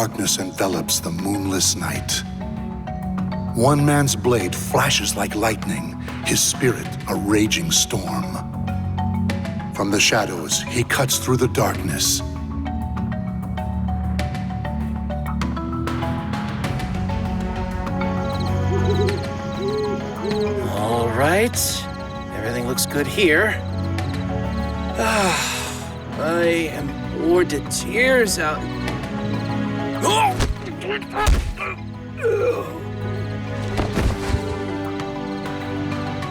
darkness envelops the moonless night. One man's blade flashes like lightning, his spirit a raging storm. From the shadows, he cuts through the darkness. All right. Everything looks good here. I am bored to tears out.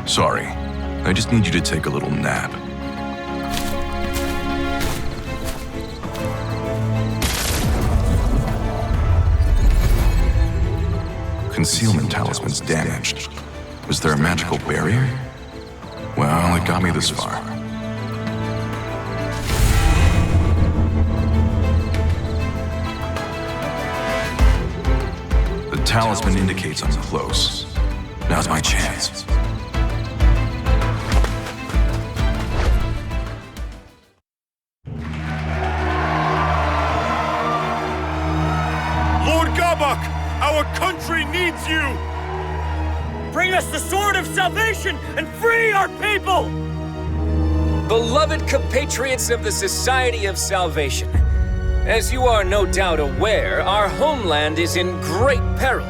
Sorry. I just need you to take a little nap. Concealment talisman's damaged. Was there a magical barrier? Well, it got me this far. The talisman indicates I'm close. Now's my chance. Lord Gabak, our country needs you! Bring us the sword of salvation and free our people! Beloved compatriots of the Society of Salvation, as you are no doubt aware, our homeland is in great peril.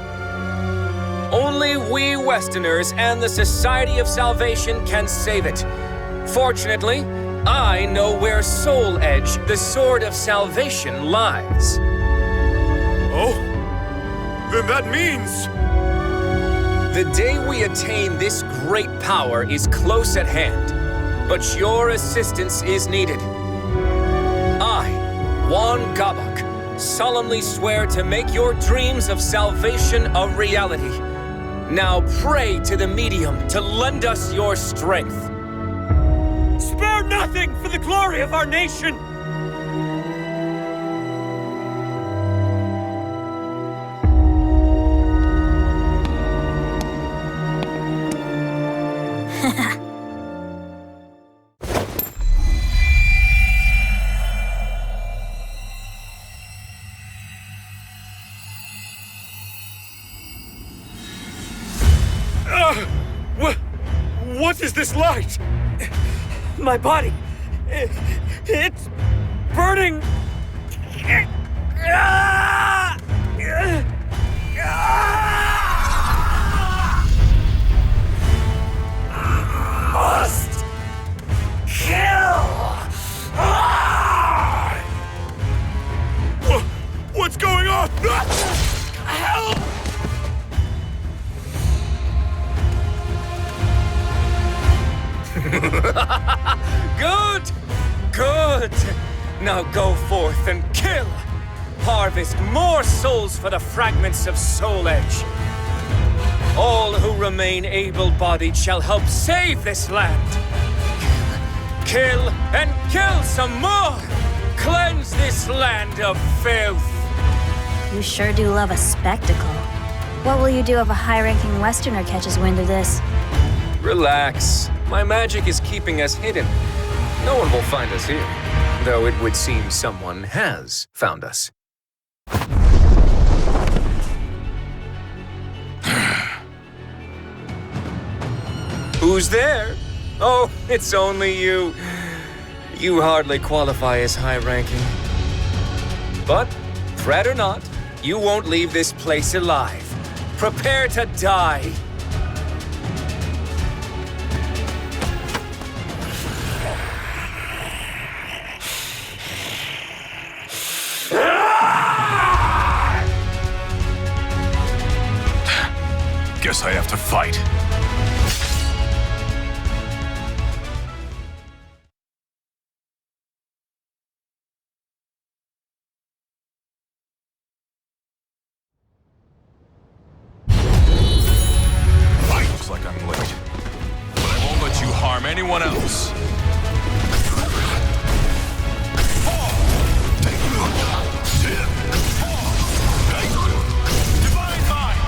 Only we Westerners and the Society of Salvation can save it. Fortunately, I know where Soul Edge, the Sword of Salvation, lies. Oh? Then that means... The day we attain this great power is close at hand, but your assistance is needed. I, Juan Gabak, solemnly swear to make your dreams of salvation a reality. Now pray to the medium to lend us your strength. Spare nothing for the glory of our nation! What is this light? My body, it's burning! Must kill! What's going on? Help! Good! Good! Now go forth and kill! Harvest more souls for the fragments of Soul Edge. All who remain able-bodied shall help save this land. Kill and kill some more! Cleanse this land of filth! You sure do love a spectacle. What will you do if a high-ranking Westerner catches wind of this? Relax. My magic is keeping us hidden. No one will find us here, though it would seem someone has found us. Who's there? Oh, it's only you. You hardly qualify as high-ranking. But, threat or not, you won't leave this place alive. Prepare to die. Guess I have to fight. Looks like I'm late, but I won't let you harm anyone else. Divine Mind!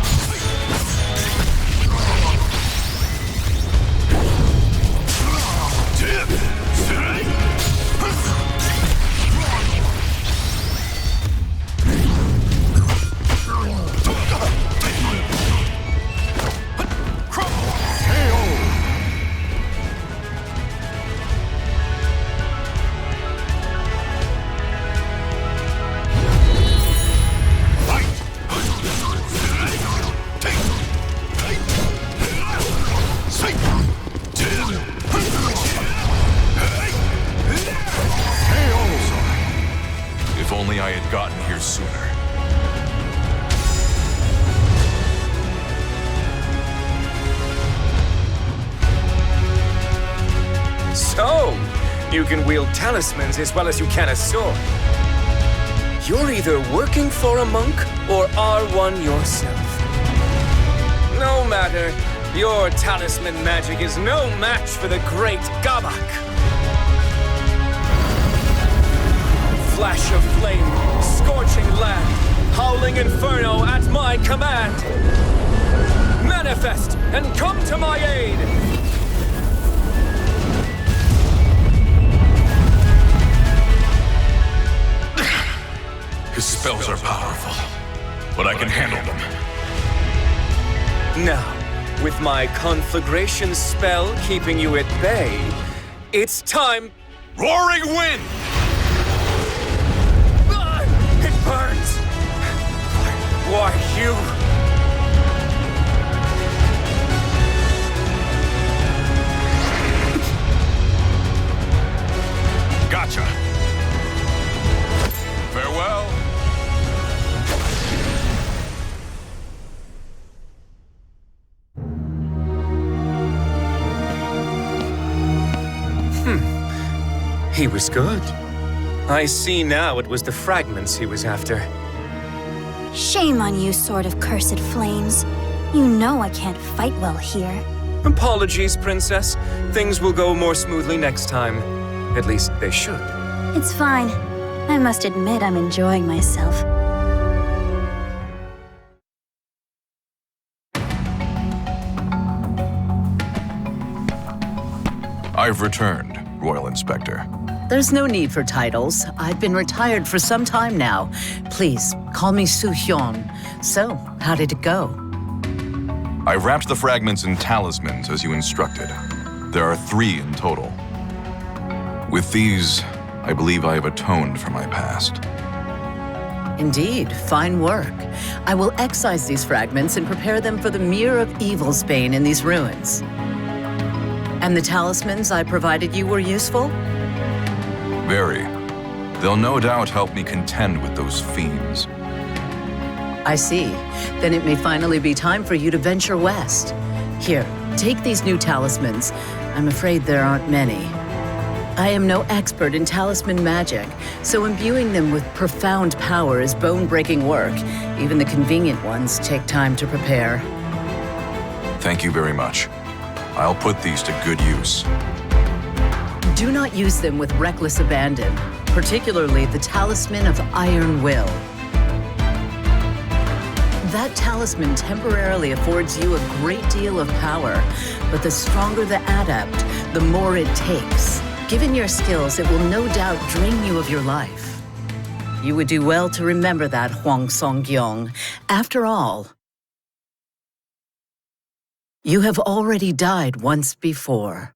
You can wield talismans as well as you can a sword. You're either working for a monk or are one yourself. No matter, your talisman magic is no match for the great Gabak. Flash of flame, scorching land, howling inferno at my command. Manifest and come to my aid! His spells are powerful, but I can handle them. Now, with my conflagration spell keeping you at bay, it's time... Roaring wind! Ah, it burns! Why, you... Gotcha. Farewell. He was good. I see now it was the fragments he was after. Shame on you, Sword of Cursed Flames. You know I can't fight well here. Apologies, Princess. Things will go more smoothly next time. At least they should. It's fine. I must admit I'm enjoying myself. I've returned, Royal Inspector. There's no need for titles. I've been retired for some time now. Please, call me Su Hyun. So, how did it go? I wrapped the fragments in talismans as you instructed. There are 3 in total. With these, I believe I have atoned for my past. Indeed, fine work. I will excise these fragments and prepare them for the Mirror of Evil's bane in these ruins. And the talismans I provided you were useful? Very. They'll no doubt help me contend with those fiends. I see. Then it may finally be time for you to venture west. Here, take these new talismans. I'm afraid there aren't many. I am no expert in talisman magic, so imbuing them with profound power is bone-breaking work. Even the convenient ones take time to prepare. Thank you very much. I'll put these to good use. Do not use them with reckless abandon, particularly the Talisman of Iron Will. That talisman temporarily affords you a great deal of power, but the stronger the adept, the more it takes. Given your skills, it will no doubt drain you of your life. You would do well to remember that, Hwang Song-gyong. After all, you have already died once before.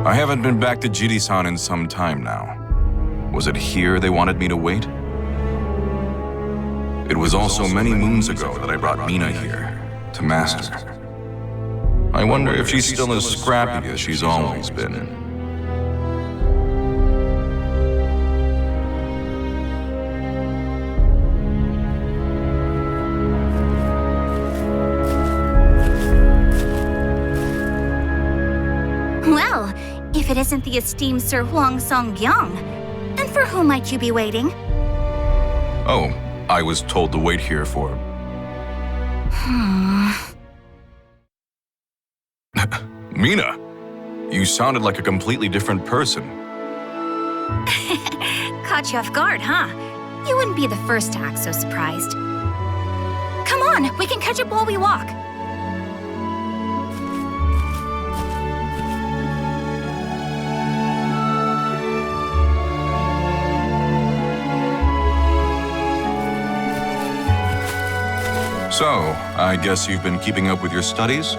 I haven't been back to Jirisan in some time now. Was it here they wanted me to wait? It was also many moons ago that I brought Mina here, to Master. I wonder if she's still as scrappy as she's always been. Well, if it isn't the esteemed Sir Hwang Song-gyong, and for whom might you be waiting? Oh, I was told to wait here for... Mina, you sounded like a completely different person. Caught you off guard, huh? You wouldn't be the first to act so surprised. Come on, we can catch up while we walk. So, I guess you've been keeping up with your studies?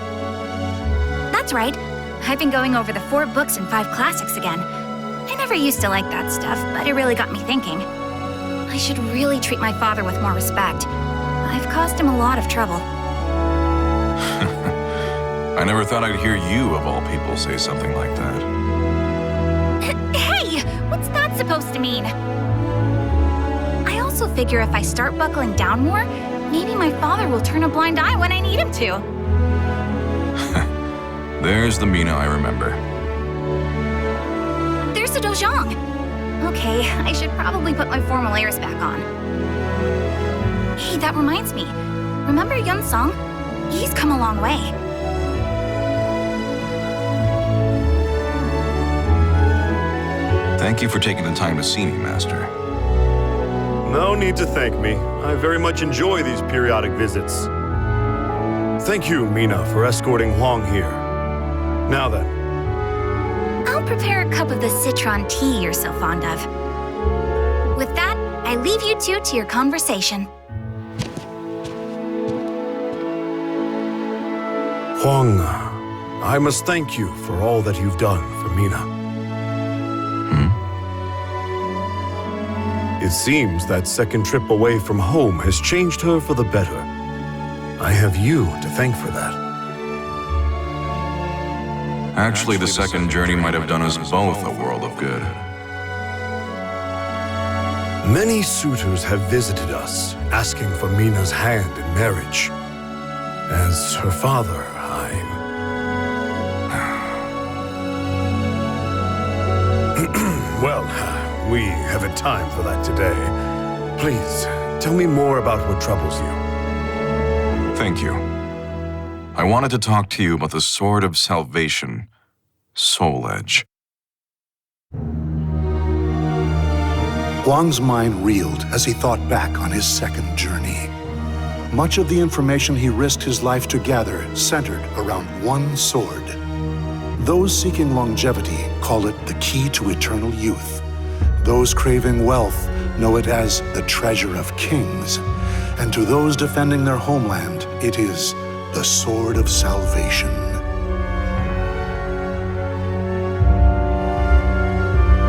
That's right. I've been going over the 4 books and 5 classics again. I never used to like that stuff, but it really got me thinking. I should really treat my father with more respect. I've caused him a lot of trouble. I never thought I'd hear you, of all people, say something like that. Hey! What's that supposed to mean? I also figure if I start buckling down more, maybe my father will turn a blind eye when I need him to. There's the Mina I remember. There's the Dojang. Okay, I should probably put my formal layers back on. Hey, that reminds me. Remember Yun Song? He's come a long way. Thank you for taking the time to see me, Master. No need to thank me. I very much enjoy these periodic visits. Thank you, Mina, for escorting Huang here. Now then. I'll prepare a cup of the citron tea you're so fond of. With that, I leave you two to your conversation. Huang, I must thank you for all that you've done for Mina. It seems that second trip away from home has changed her for the better. I have you to thank for that. Actually, the second journey might have done us both a world of good. Many suitors have visited us, asking for Mina's hand in marriage. As her father, Well, we haven't time for that today. Please, tell me more about what troubles you. Thank you. I wanted to talk to you about the Sword of Salvation, Soul Edge. Huang's mind reeled as he thought back on his second journey. Much of the information he risked his life to gather centered around one sword. Those seeking longevity call it the key to eternal youth. Those craving wealth know it as the treasure of kings. And to those defending their homeland, it is the Sword of Salvation.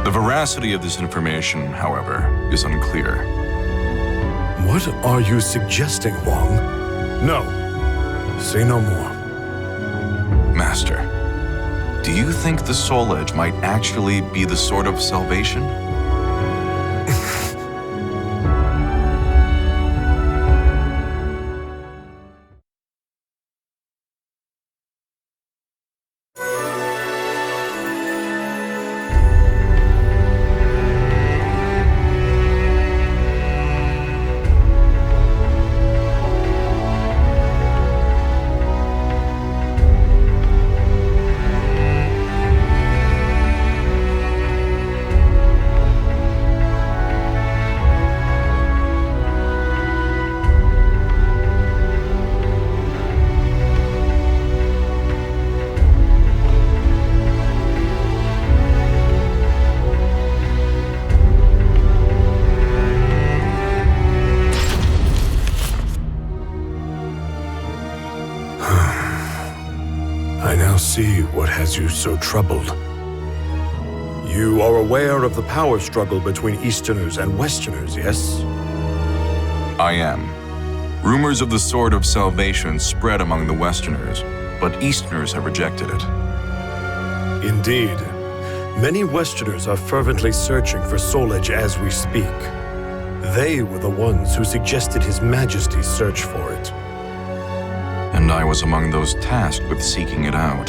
The veracity of this information, however, is unclear. What are you suggesting, Huang? No. Say no more. Master, do you think the Soul Edge might actually be the Sword of Salvation? I now see what has you so troubled. You are aware of the power struggle between Easterners and Westerners, yes? I am. Rumors of the Sword of Salvation spread among the Westerners, but Easterners have rejected it. Indeed. Many Westerners are fervently searching for Soul Edge as we speak. They were the ones who suggested His Majesty's search for it. And I was among those tasked with seeking it out.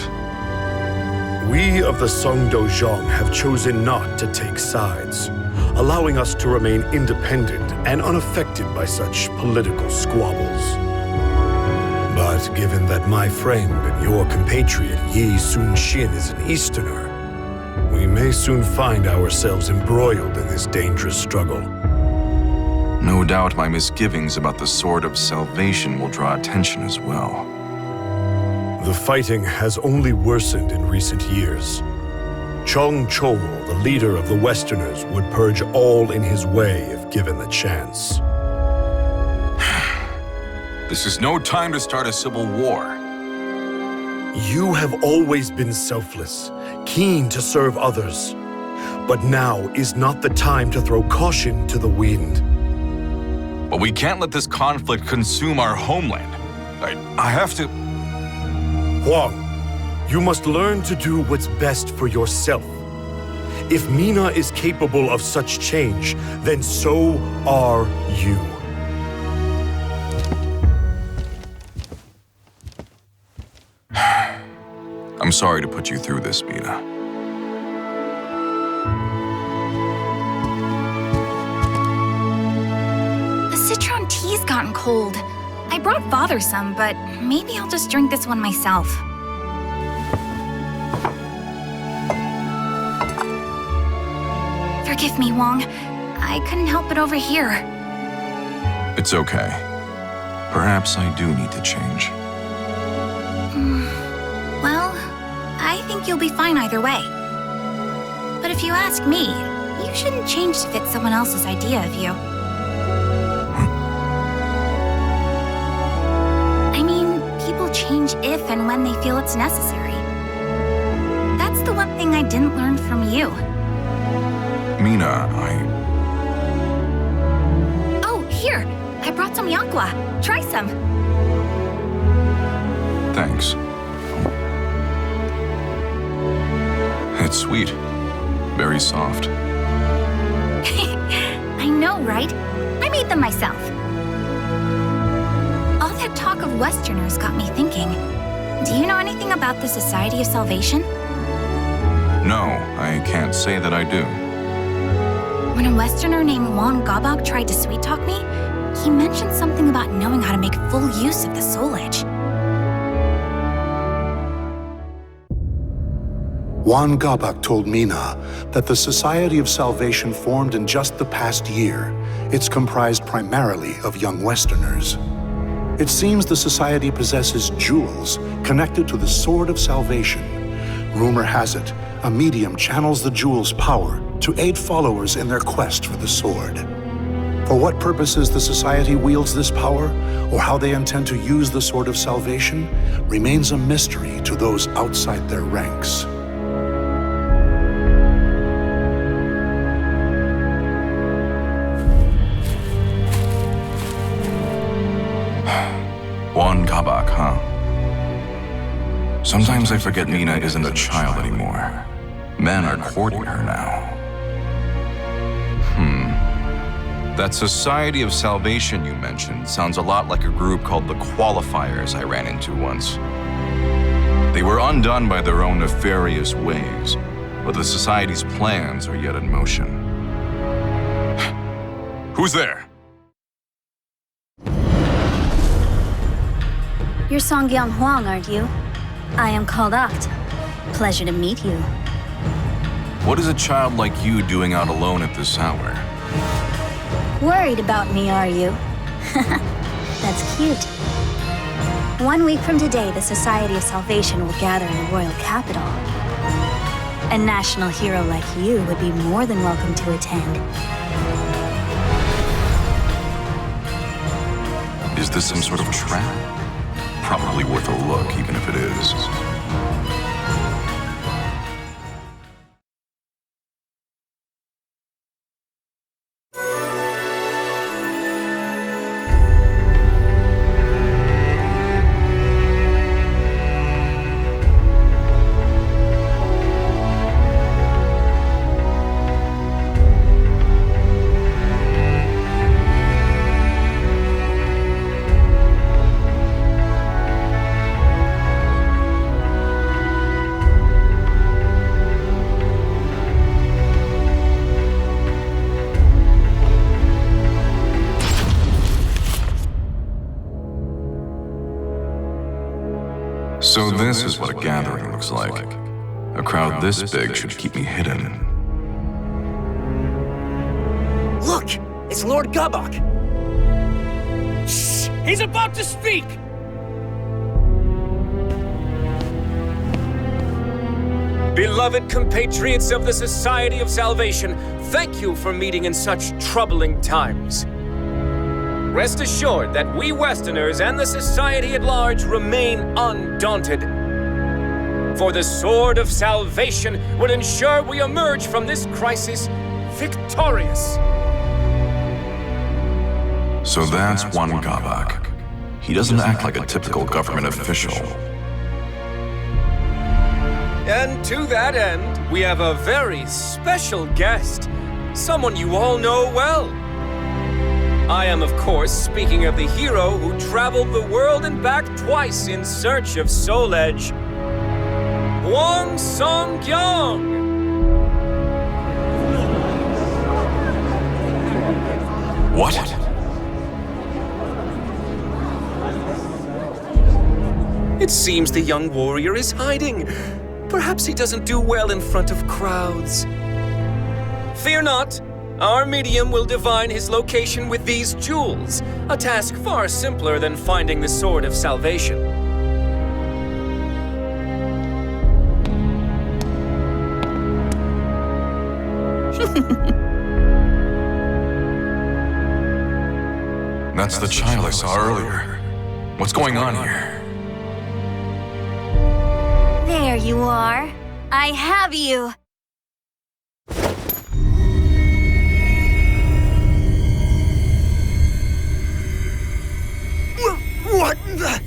We of the Song Dojang have chosen not to take sides, allowing us to remain independent and unaffected by such political squabbles. But But given that my friend and your compatriot Yi Sun-shin is an Easterner, we may soon find ourselves embroiled in this dangerous struggle. No doubt my misgivings about the Sword of Salvation will draw attention as well. The fighting has only worsened in recent years. Chong Chol, the leader of the Westerners, would purge all in his way if given the chance. This is no time to start a civil war. You have always been selfless, keen to serve others. But now is not the time to throw caution to the wind. But we can't let this conflict consume our homeland. I have to... Huang, you must learn to do what's best for yourself. If Mina is capable of such change, then so are you. I'm sorry to put you through this, Mina. The citron tea's gotten cold. I brought Father some, but maybe I'll just drink this one myself. Forgive me, Wong. I couldn't help it over here. It's okay. Perhaps I do need to change. Well, I think you'll be fine either way. But if you ask me, you shouldn't change to fit someone else's idea of you. I mean, people change if and when they feel it's necessary. That's the one thing I didn't learn from you. Mina, Oh, here! I brought some yakgwa. Try some. Thanks. It's sweet. Very soft. I know, right? I made them myself. All that talk of Westerners got me thinking. Do you know anything about the Society of Salvation? No, I can't say that I do. When a Westerner named Wong Gabok tried to sweet-talk me, he mentioned something about knowing how to make full use of the Soul Edge. Wong Gabok told Mina that the Society of Salvation formed in just the past year. It's comprised primarily of young Westerners. It seems the Society possesses jewels connected to the Sword of Salvation. Rumor has it, a medium channels the jewel's power to aid followers in their quest for the sword. For what purposes the Society wields this power, or how they intend to use the Sword of Salvation, remains a mystery to those outside their ranks. Wong Gabok, huh? Sometimes I forget Mina isn't a child anymore. Men are courting her now. That Society of Salvation you mentioned sounds a lot like a group called the Qualifiers I ran into once. They were undone by their own nefarious ways, but the Society's plans are yet in motion. Who's there? You're Song-Gyong Huang, aren't you? I am called Oct. Pleasure to meet you. What is a child like you doing out alone at this hour? Worried about me, are you? That's cute. 1 week from today, the Society of Salvation will gather in the royal capital. A national hero like you would be more than welcome to attend. Is this some sort of trap? Probably worth a look, even if it is. this is what a gathering looks like. A crowd this big should keep me hidden. Look! It's Lord Gabak! Shh! He's about to speak! Beloved compatriots of the Society of Salvation, thank you for meeting in such troubling times. Rest assured that we Westerners and the Society at large remain undaunted. For the Sword of Salvation will ensure we emerge from this crisis victorious. So that's one Gabak. He doesn't act like a typical government official. And to that end, we have a very special guest. Someone you all know well. I am, of course, speaking of the hero who traveled the world and back twice in search of Soul Edge. Hwang Song-kyung! What? It seems the young warrior is hiding. Perhaps he doesn't do well in front of crowds. Fear not. Our medium will divine his location with these jewels, a task far simpler than finding the Sword of Salvation. That's the child I saw earlier. What's going on here? There you are. I have you. What the?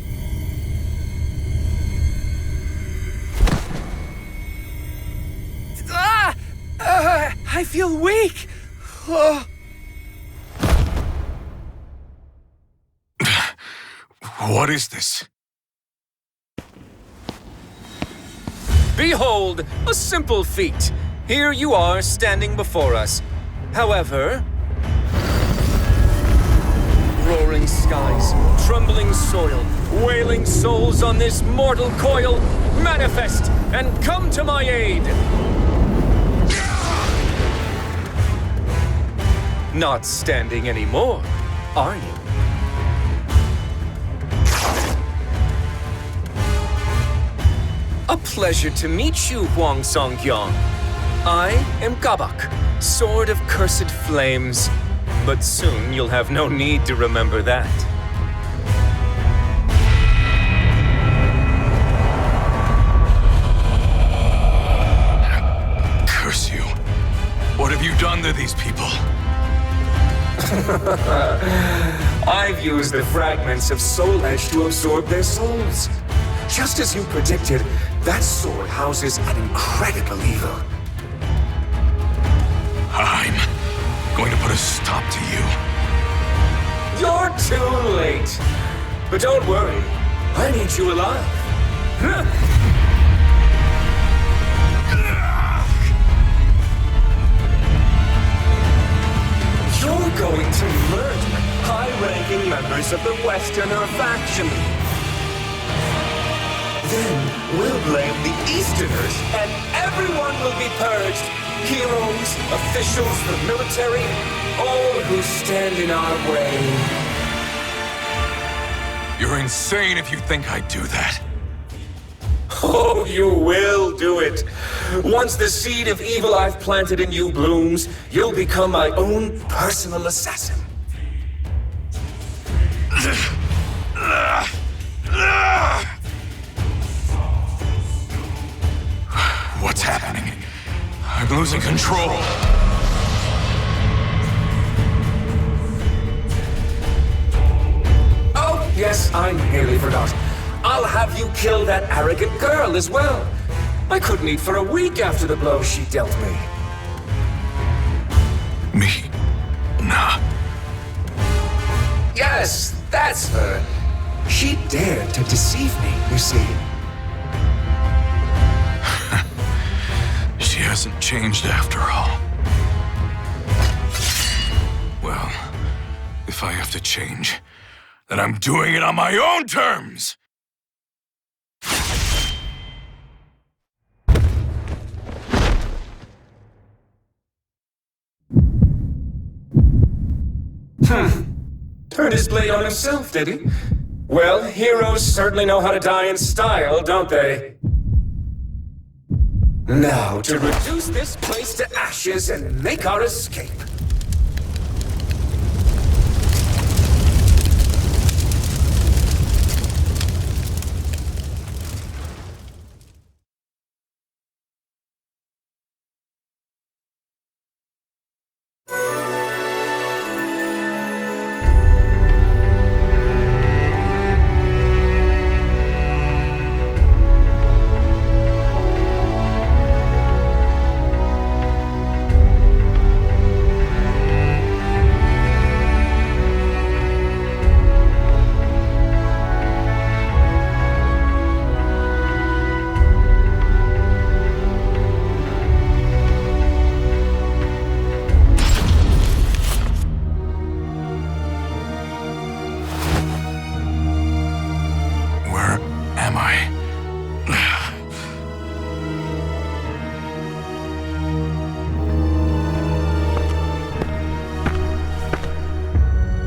I feel weak. Oh. What is this? Behold, a simple feat. Here you are standing before us. However, roaring skies, trembling soil, wailing souls on this mortal coil, manifest and come to my aid. Not standing anymore, are you? A pleasure to meet you, Hwang Song-kyung. I am Gabak, Sword of Cursed Flames. But soon you'll have no need to remember that. Curse you. What have you done to these people? I've used the fragments of Soul Edge to absorb their souls. Just as you predicted, that sword houses an incredible evil. I'm going to put a stop to you. You're too late. But don't worry, I need you alive. You're going to murder high-ranking members of the Westerner faction. Then we'll blame the Easterners, and everyone will be purged. Heroes, officials, the military, all who stand in our way. You're insane if you think I'd do that. Oh, you will do it. Once the seed of evil I've planted in you blooms, you'll become my own personal assassin. What's happening? I'm losing control. Oh, yes, I nearly forgot. I'll have you kill that arrogant girl as well. I couldn't eat for a week after the blow she dealt me. Me? Nah. Yes, that's her. She dared to deceive me, you see. She hasn't changed after all. Well, if I have to change, then I'm doing it on my own terms! Turned his blade on himself, did he? Well, heroes certainly know how to die in style, don't they? Now, to reduce this place to ashes and make our escape.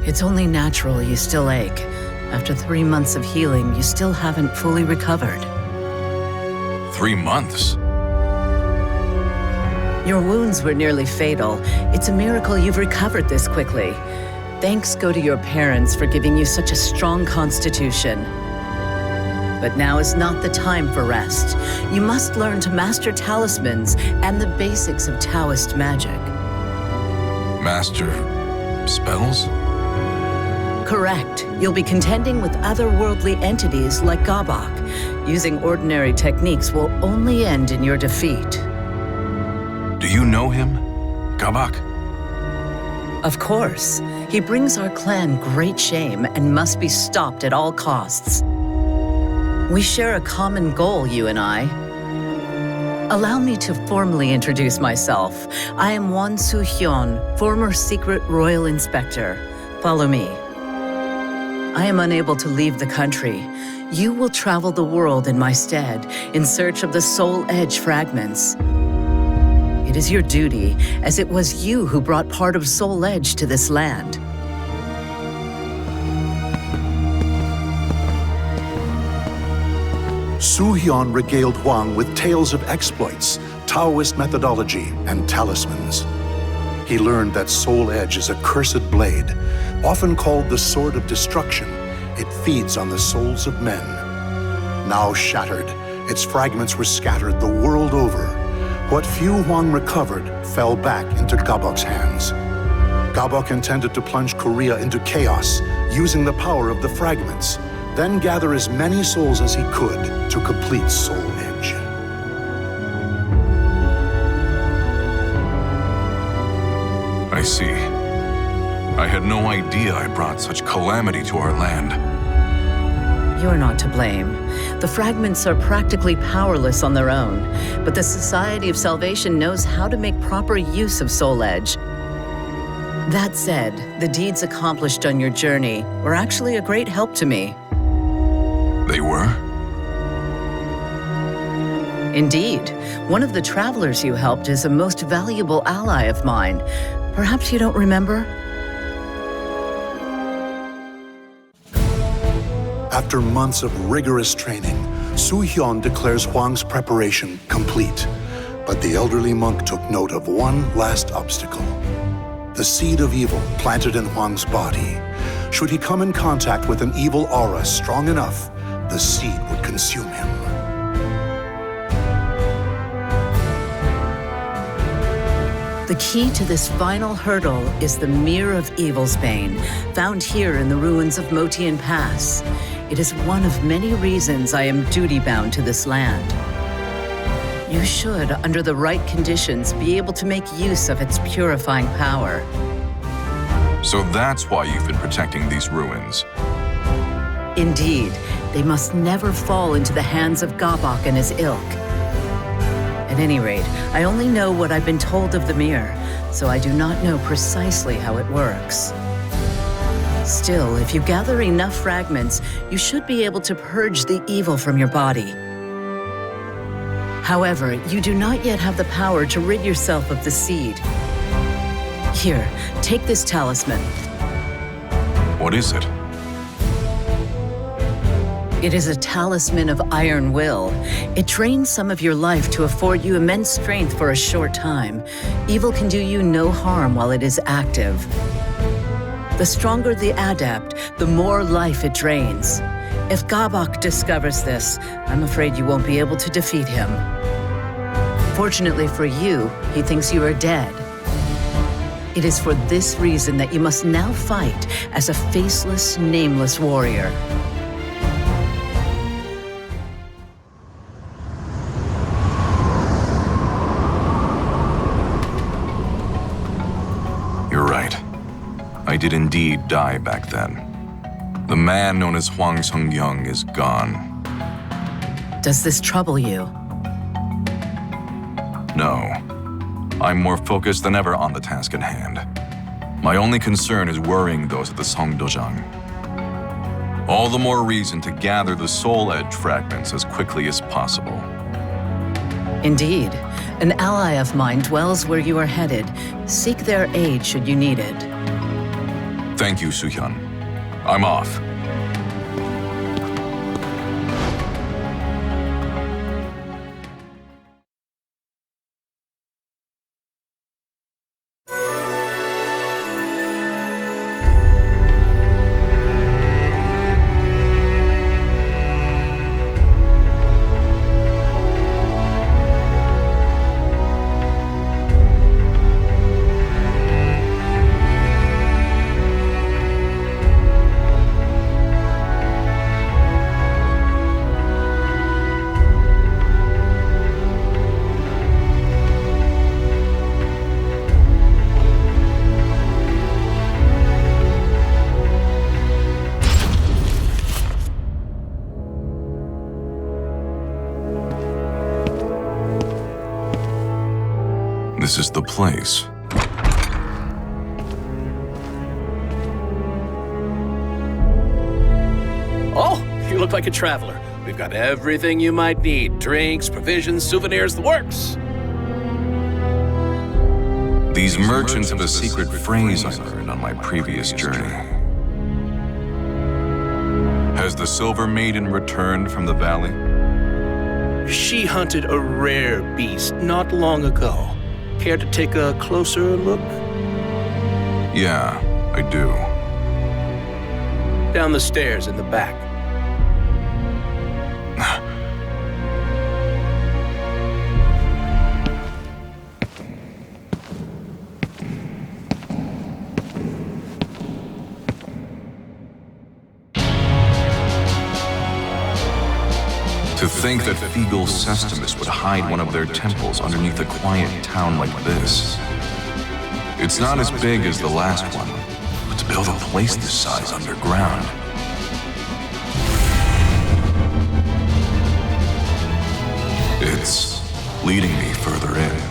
It's only natural you still ache. After 3 months of healing, you still haven't fully recovered. 3 months? Your wounds were nearly fatal. It's a miracle you've recovered this quickly. Thanks go to your parents for giving you such a strong constitution. But now is not the time for rest. You must learn to master talismans and the basics of Taoist magic. Master spells? Correct. You'll be contending with otherworldly entities like Gabok. Using ordinary techniques will only end in your defeat. Do you know him? Gabok? Of course. He brings our clan great shame and must be stopped at all costs. We share a common goal, you and I. Allow me to formally introduce myself. I am Wan Su-hyun, former secret royal inspector. Follow me. I am unable to leave the country. You will travel the world in my stead, in search of the Soul Edge fragments. It is your duty, as it was you who brought part of Soul Edge to this land. Su-hyun regaled Huang with tales of exploits, Taoist methodology, and talismans. He learned that Soul Edge is a cursed blade, often called the Sword of Destruction. It feeds on the souls of men. Now shattered, its fragments were scattered the world over. What few Huang recovered fell back into Gabok's hands. Gabok intended to plunge Korea into chaos, using the power of the fragments, then gather as many souls as he could to complete Soul Edge. I see. I had no idea I brought such calamity to our land. You're not to blame. The fragments are practically powerless on their own, but the Society of Salvation knows how to make proper use of Soul Edge. That said, the deeds accomplished on your journey were actually a great help to me. They were? Indeed. One of the travelers you helped is a most valuable ally of mine. Perhaps you don't remember? After months of rigorous training, Su-hyun declares Huang's preparation complete. But the elderly monk took note of one last obstacle. The seed of evil planted in Huang's body. Should he come in contact with an evil aura strong enough, the seed would consume him. The key to this final hurdle is the Mirror of Evil's Bane, found here in the ruins of Motian Pass. It is one of many reasons I am duty-bound to this land. You should, under the right conditions, be able to make use of its purifying power. So that's why you've been protecting these ruins. Indeed, they must never fall into the hands of Gabok and his ilk. At any rate, I only know what I've been told of the mirror, so I do not know precisely how it works. Still, if you gather enough fragments, you should be able to purge the evil from your body. However, you do not yet have the power to rid yourself of the seed. Here, take this talisman. What is it? It is a talisman of iron will. It drains some of your life to afford you immense strength for a short time. Evil can do you no harm while it is active. The stronger the adept, the more life it drains. If Gabok discovers this, I'm afraid you won't be able to defeat him. Fortunately for you, he thinks you are dead. It is for this reason that you must now fight as a faceless, nameless warrior. You're right. I did indeed die back then. The man known as Hwang Sung-young is gone. Does this trouble you? No. I'm more focused than ever on the task at hand. My only concern is worrying those at the Songdojang. All the more reason to gather the Soul Edge fragments as quickly as possible. Indeed. An ally of mine dwells where you are headed. Seek their aid should you need it. Thank you, Suhyun. I'm off. This is the place. Oh, you look like a traveler. We've got everything you might need. Drinks, provisions, souvenirs, the works. These merchants have a secret phrase I learned on my previous journey. Has the Silver Maiden returned from the valley? She hunted a rare beast not long ago. Care to take a closer look? Yeah, I do. Down the stairs in the back. To think that Fegal Sestimus would hide one of their temples underneath a quiet town like this. It's not as big as the last one, but to build a place this size underground. It's leading me further in.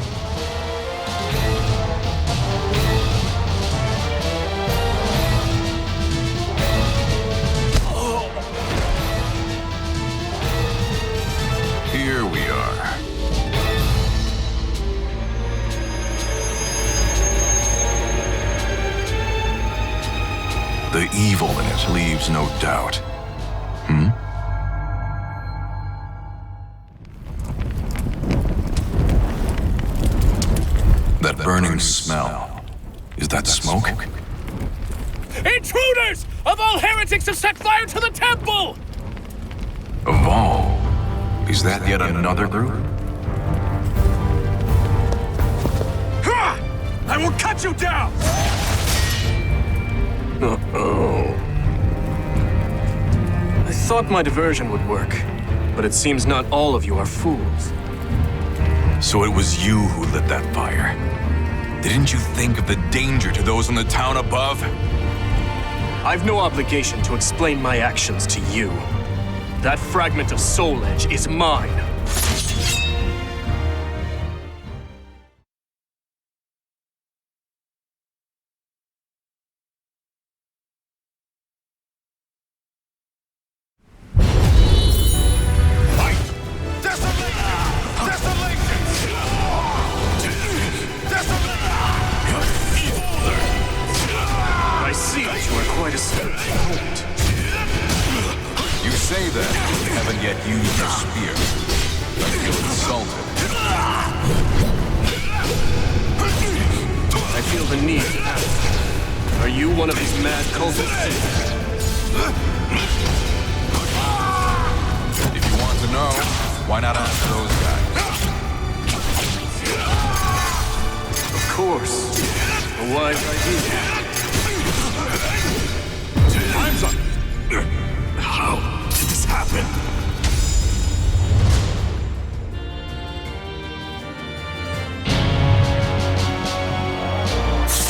Here we are. The evil in it leaves no doubt. That burning smell. Is that smoke? Intruders! Of all heretics have set fire to the temple! Of all? Is that yet another group? I will cut you down! I thought my diversion would work, but it seems not all of you are fools. So it was you who lit that fire. Didn't you think of the danger to those in the town above? I've no obligation to explain my actions to you. That fragment of Soul Edge is mine. You say that you haven't yet used your spear. I feel insulted. I feel the need. Are you one of these mad cultists? If you want to know, why not ask those guys? Of course. A wise idea. Time's up! How did this happen?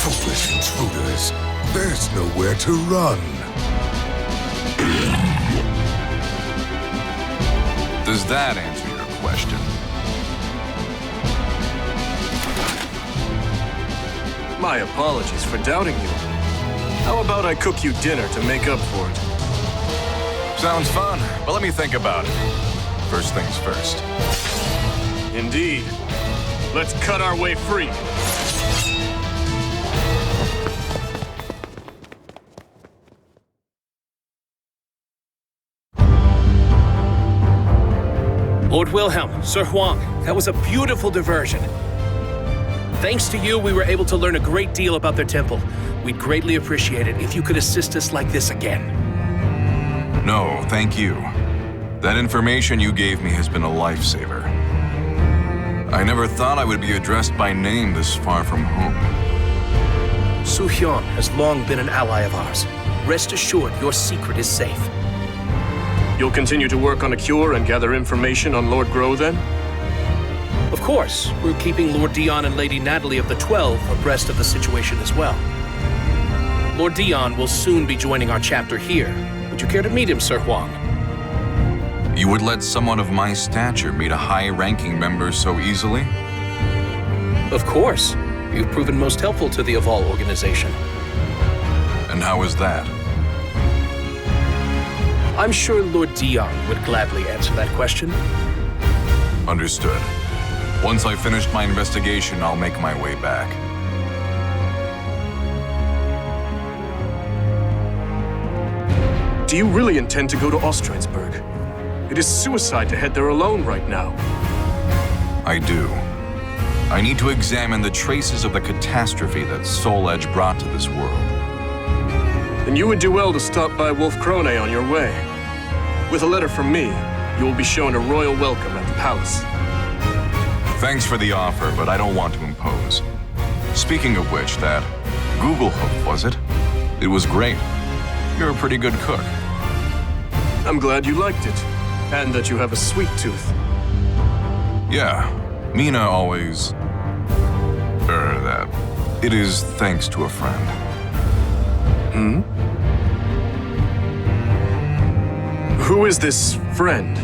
Foolish intruders. There's nowhere to run. Does that answer your question? My apologies for doubting you. How about I cook you dinner to make up for it? Sounds fun, but let me think about it. First things first. Indeed. Let's cut our way free. Lord Wilhelm, Sir Huang, that was a beautiful diversion. Thanks to you, we were able to learn a great deal about their temple. We'd greatly appreciate it if you could assist us like this again. No, thank you. That information you gave me has been a lifesaver. I never thought I would be addressed by name this far from home. Su Hyun has long been an ally of ours. Rest assured, your secret is safe. You'll continue to work on a cure and gather information on Lord Grow, then? Of course, we're keeping Lord Dion and Lady Natalie of the 12 abreast of the situation as well. Lord Dion will soon be joining our chapter here. Would you care to meet him, Sir Huang? You would let someone of my stature meet a high-ranking member so easily? Of course. You've proven most helpful to the Aval organization. And how is that? I'm sure Lord Dion would gladly answer that question. Understood. Once I've finished my investigation, I'll make my way back. Do you really intend to go to Ostrheinsburg? It is suicide to head there alone right now. I do. I need to examine the traces of the catastrophe that Soul Edge brought to this world. Then you would do well to stop by Wolf Krone on your way. With a letter from me, you will be shown a royal welcome at the palace. Thanks for the offer, but I don't want to impose. Speaking of which, that Google Hoof, was it? It was great. You're a pretty good cook. I'm glad you liked it, and that you have a sweet tooth. Yeah, Mina always... that. It is thanks to a friend. Hmm? Who is this friend?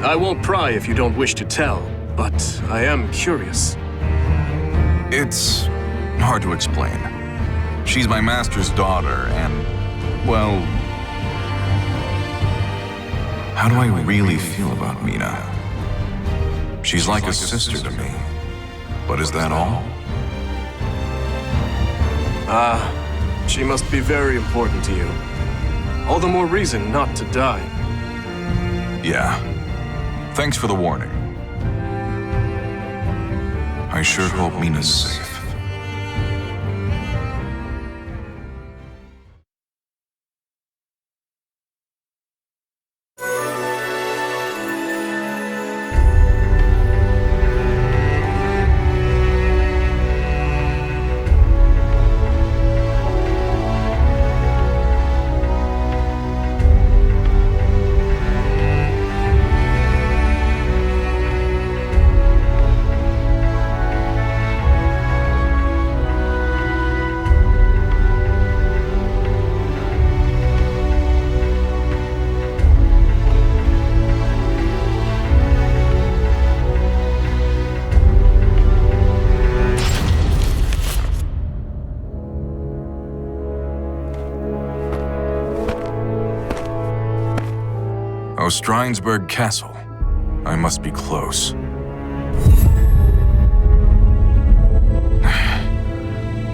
I won't pry if you don't wish to tell, but I am curious. It's hard to explain. She's my master's daughter, and, well... How do I really feel about Mina? She's like a sister to me. But is that all? She must be very important to you. All the more reason not to die. Yeah. Thanks for the warning. I sure hope Mina's safe. Ostrheinsburg Castle. I must be close.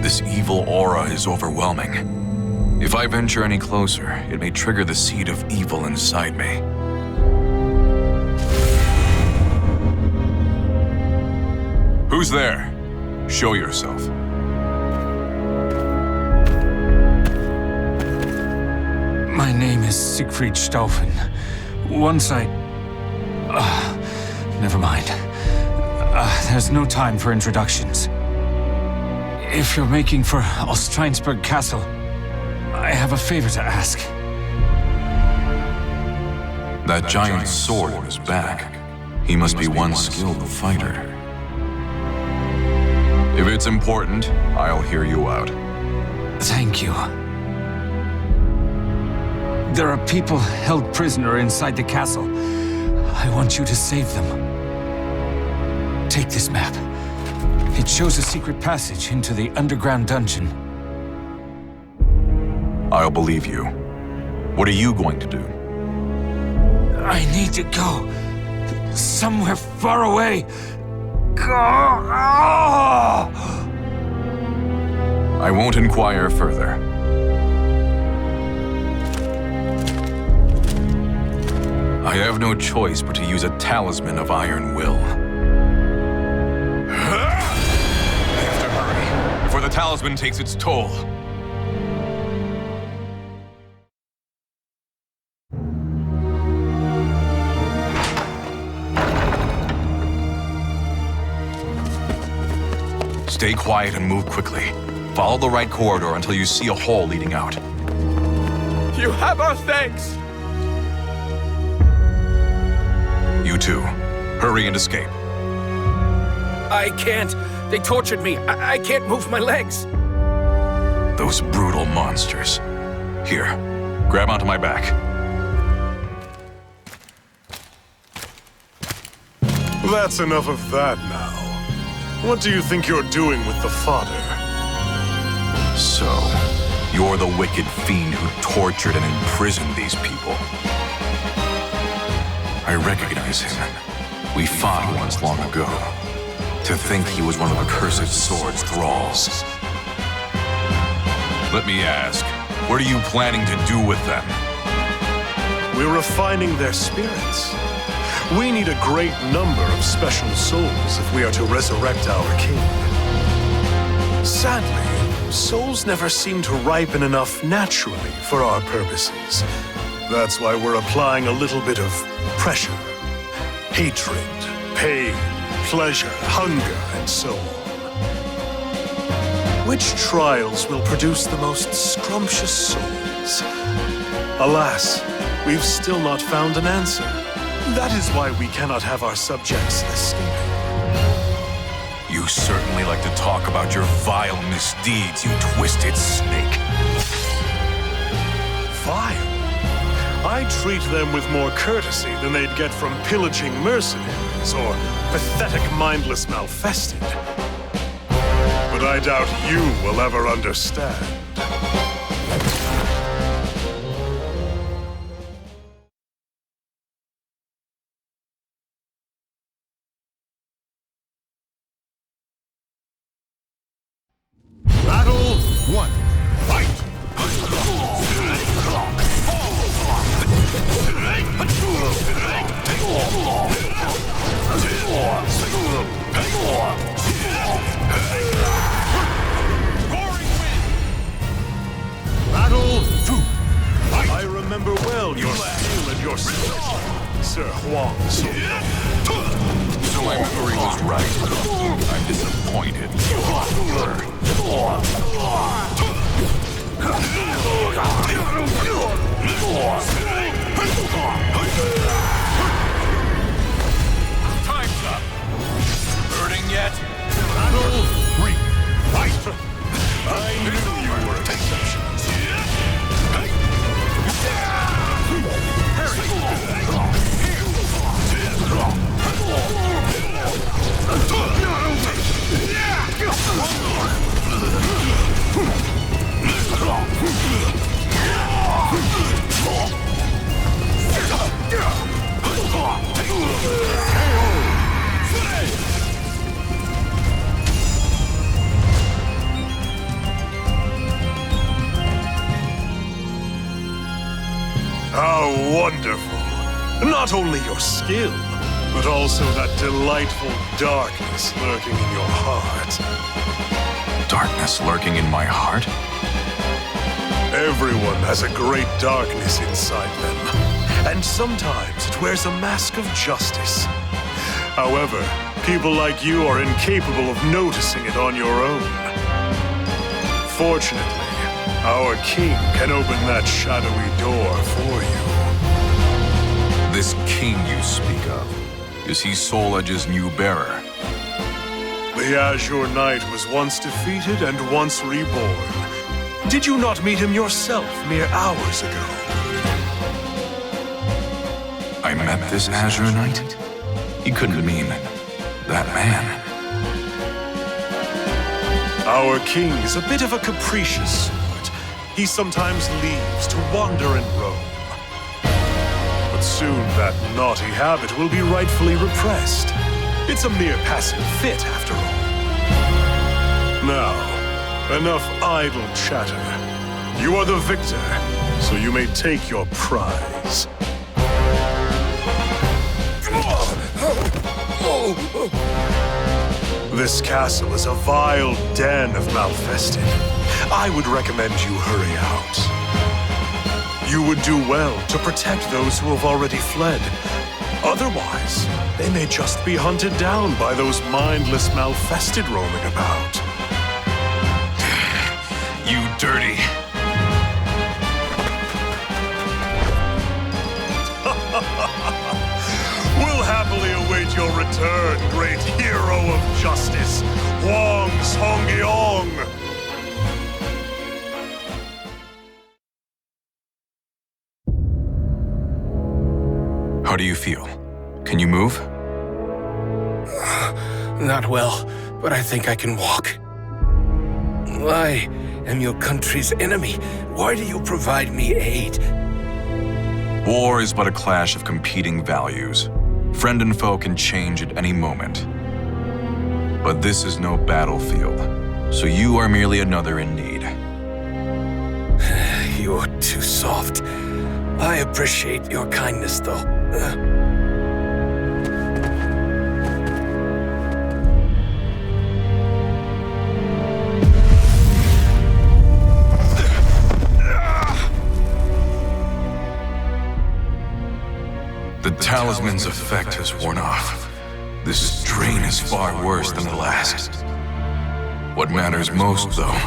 This evil aura is overwhelming. If I venture any closer, it may trigger the seed of evil inside me. Who's there? Show yourself. My name is Siegfried Stauffen. Once I... never mind. There's no time for introductions. If you're making for Ostreinsberg Castle, I have a favor to ask. That giant sword on his back. He must be one skilled fighter. If it's important, I'll hear you out. Thank you. There are people held prisoner inside the castle. I want you to save them. Take this map. It shows a secret passage into the underground dungeon. I'll believe you. What are you going to do? I need to go. Somewhere far away. I won't inquire further. I have no choice but to use a talisman of iron will. I have to hurry, before the talisman takes its toll. Stay quiet and move quickly. Follow the right corridor until you see a hole leading out. You have our thanks! You too. Hurry and escape. I can't. They tortured me. I can't move my legs. Those brutal monsters. Here, grab onto my back. That's enough of that now. What do you think you're doing with the fodder? So, you're the wicked fiend who tortured and imprisoned these people. I recognize him. We fought once long ago. To think he was one of the cursed sword's thralls. Let me ask, what are you planning to do with them? We're refining their spirits. We need a great number of special souls if we are to resurrect our king. Sadly, souls never seem to ripen enough naturally for our purposes. That's why we're applying a little bit of pressure. Hatred, pain, pleasure, hunger, and so on. Which trials will produce the most scrumptious souls? Alas, we've still not found an answer. That is why we cannot have our subjects escaping. You certainly like to talk about your vile misdeeds, you twisted snake. Vile? I treat them with more courtesy than they'd get from pillaging mercenaries or pathetic mindless malfested. But I doubt you will ever understand. Battle 1. Fight! Battle 2. Fight! I remember well your skill and your skill, Sir Huang. So my memory was right. I'm disappointed. Time's up. Hurting yet? Battle 3. Fight! I knew you were an exception. How wonderful! Not only your skill, but also that delightful darkness lurking in your heart. Darkness lurking in my heart? Everyone has a great darkness inside them, and sometimes it wears a mask of justice. However, people like you are incapable of noticing it on your own. Fortunately, our king can open that shadowy door for you. This king you speak of, is he Soul Edge's new bearer? The Azure Knight was once defeated and once reborn. Did you not meet him yourself mere hours ago? I met this Azure Knight? He couldn't mean that man. Our king is a bit of a capricious sort. He sometimes leaves to wander and roam. But soon that naughty habit will be rightfully repressed. It's a mere passing fit, after all. Now, enough idle chatter. You are the victor, so you may take your prize. This castle is a vile den of Malfested. I would recommend you hurry out. You would do well to protect those who have already fled. Otherwise, they may just be hunted down by those mindless Malfested roaming about. You dirty. We'll happily await your return, great hero of justice, Huang Songyeong! How do you feel? Can you move? Not well, but I think I can walk. I am your country's enemy. Why do you provide me aid? War is but a clash of competing values. Friend and foe can change at any moment. But this is no battlefield, so you are merely another in need. You're too soft. I appreciate your kindness, though. The talisman's effect has worn off. This strain is far worse than the last. What matters most, though,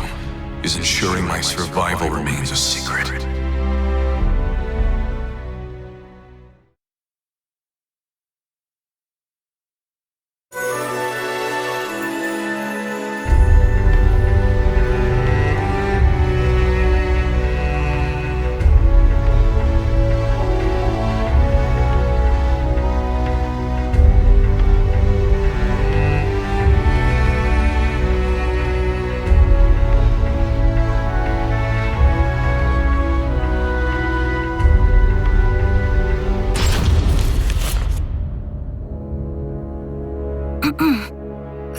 is ensuring my survival remains a secret.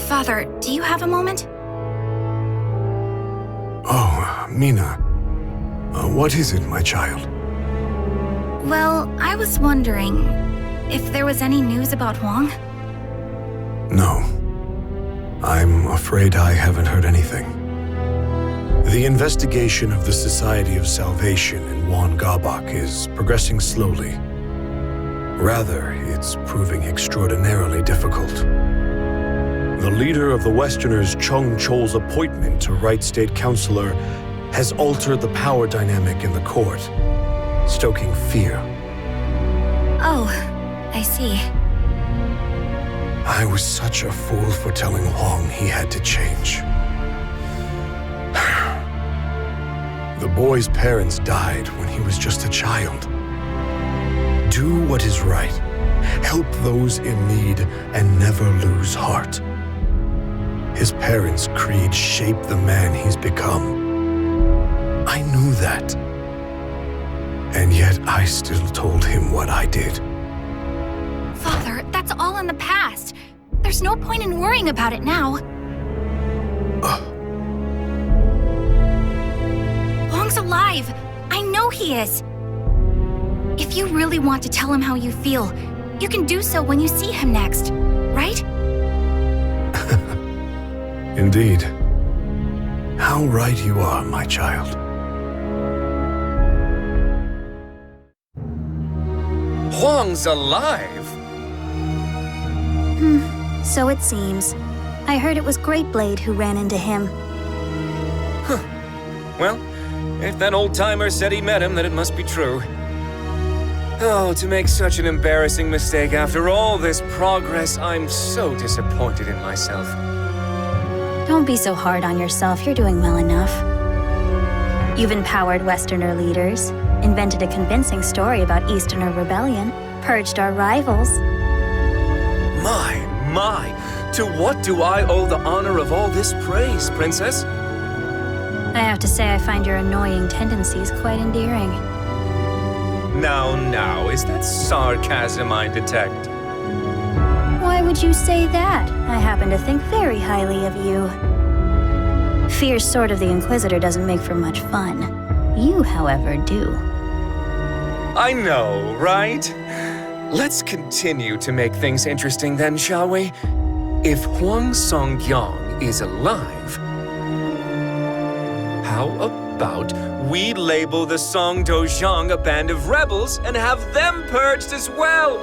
Father, do you have a moment? Oh, Mina. What is it, my child? Well, I was wondering if there was any news about Huang? No. I'm afraid I haven't heard anything. The investigation of the Society of Salvation in Wan Gabak is progressing slowly. Rather, it's proving extraordinarily difficult. The leader of the Westerners, Chung Chol's appointment to Right State Councilor has altered the power dynamic in the court, stoking fear. Oh, I see. I was such a fool for telling Huang he had to change. The boy's parents died when he was just a child. Do what is right. Help those in need and never lose heart. His parents' creed shaped the man he's become. I knew that. And yet I still told him what I did. Father, that's all in the past. There's no point in worrying about it now. Huang's alive. I know he is. If you really want to tell him how you feel, you can do so when you see him next, right? Indeed. How right you are, my child. Huang's alive? So it seems. I heard it was Greatblade who ran into him. Well, if that old-timer said he met him, then it must be true. Oh, to make such an embarrassing mistake after all this progress, I'm so disappointed in myself. Don't be so hard on yourself, you're doing well enough. You've empowered Westerner leaders, invented a convincing story about Easterner rebellion, purged our rivals. My, to what do I owe the honor of all this praise, Princess? I have to say I find your annoying tendencies quite endearing. Now, is that sarcasm I detect? Why would you say that? I happen to think very highly of you. Fierce Sword of the Inquisitor doesn't make for much fun. You, however, do. I know, right? Let's continue to make things interesting then, shall we? If Huang Songyang is alive, how about we label the Song Dozhang a band of rebels and have them purged as well?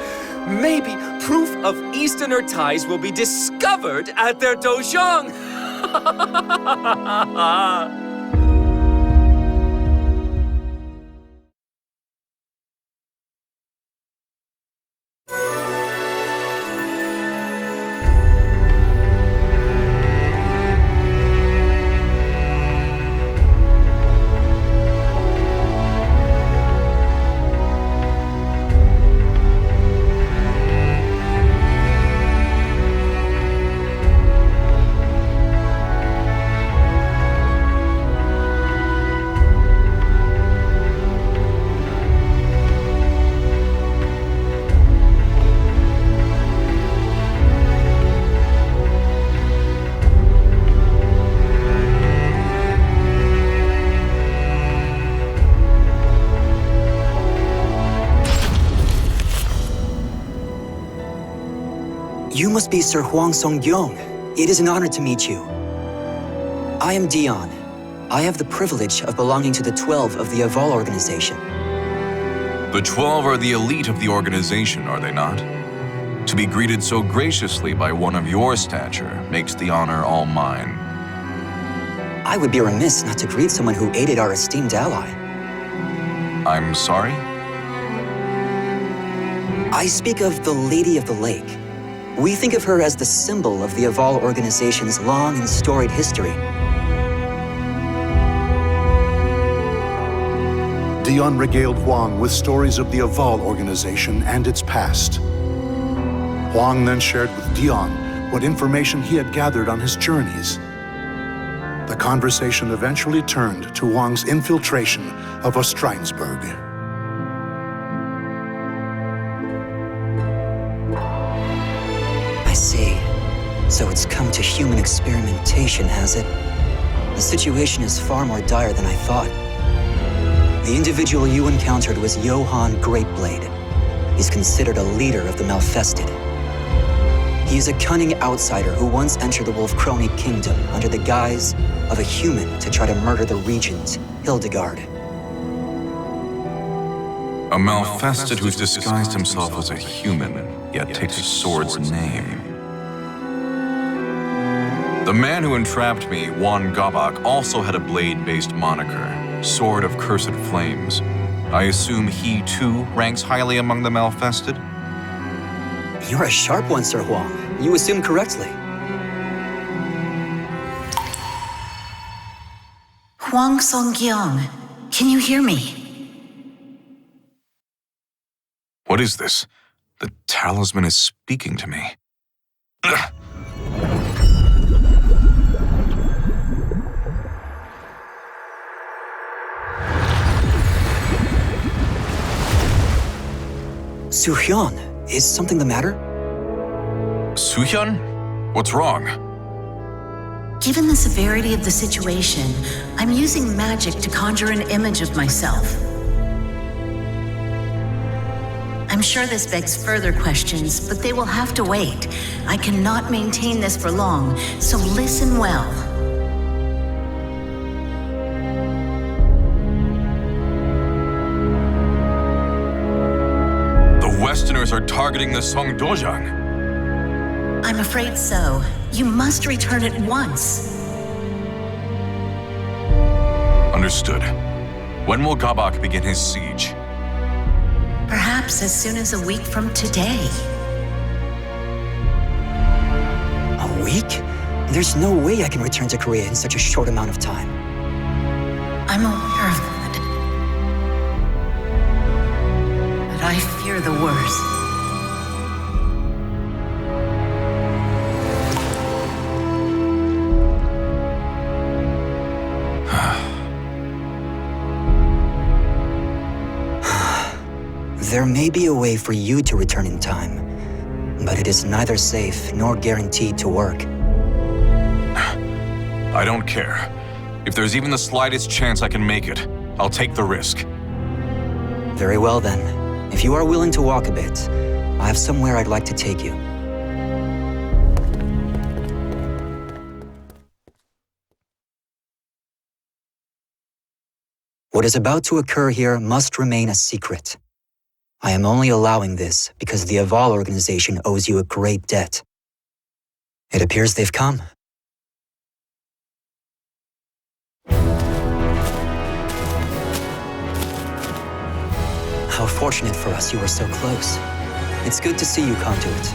Maybe proof of Easterner ties will be discovered at their Dozhang. You must be Sir Huang Songyang. It is an honor to meet you. I am Dion. I have the privilege of belonging to the 12 of the Aval organization. The 12 are the elite of the organization, are they not? To be greeted so graciously by one of your stature makes the honor all mine. I would be remiss not to greet someone who aided our esteemed ally. I'm sorry? I speak of the Lady of the Lake. We think of her as the symbol of the Aval organization's long and storied history. Dion regaled Huang with stories of the Aval organization and its past. Huang then shared with Dion what information he had gathered on his journeys. The conversation eventually turned to Huang's infiltration of Ostrheinsburg. I see. So it's come to human experimentation, has it? The situation is far more dire than I thought. The individual you encountered was Johann Greatblade. He's considered a leader of the Malfested. He is a cunning outsider who once entered the Wolfkrone Kingdom under the guise of a human to try to murder the regent, Hildegard. A Malfested who's disguised himself as a human, yet takes a sword's name. The man who entrapped me, Juan Gabak, also had a blade-based moniker, Sword of Cursed Flames. I assume he, too, ranks highly among the Malfested? You're a sharp one, Sir Huang. You assume correctly. Huang Songyang, can you hear me? What is this? The talisman is speaking to me. Suhyun, is something the matter? Suhyun? What's wrong? Given the severity of the situation, I'm using magic to conjure an image of myself. I'm sure this begs further questions, but they will have to wait. I cannot maintain this for long, so listen well. The Westerners are targeting the Songdojang. I'm afraid so. You must return at once. Understood. When will Gabak begin his siege? Perhaps as soon as a week from today. A week? There's no way I can return to Korea in such a short amount of time. I'm aware of that. But I fear the worst. There may be a way for you to return in time, but it is neither safe nor guaranteed to work. I don't care. If there's even the slightest chance I can make it, I'll take the risk. Very well then. If you are willing to walk a bit, I have somewhere I'd like to take you. What is about to occur here must remain a secret. I am only allowing this because the Aval organization owes you a great debt. It appears they've come. How fortunate for us you were so close. It's good to see you come to it.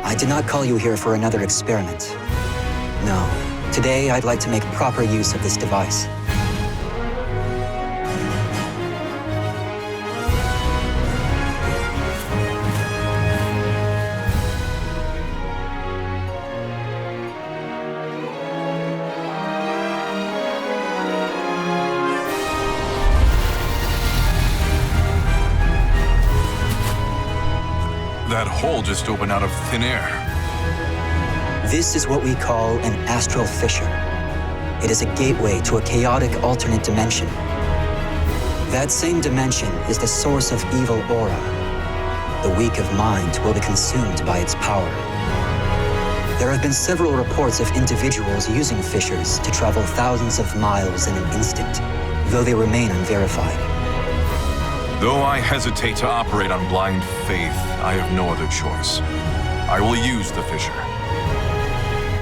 I did not call you here for another experiment. No, today I'd like to make proper use of this device. That hole just opened out of thin air. This is what we call an astral fissure. It is a gateway to a chaotic alternate dimension. That same dimension is the source of evil aura. The weak of mind will be consumed by its power. There have been several reports of individuals using fissures to travel thousands of miles in an instant, though they remain unverified. Though I hesitate to operate on blind faith, I have no other choice. I will use the fissure.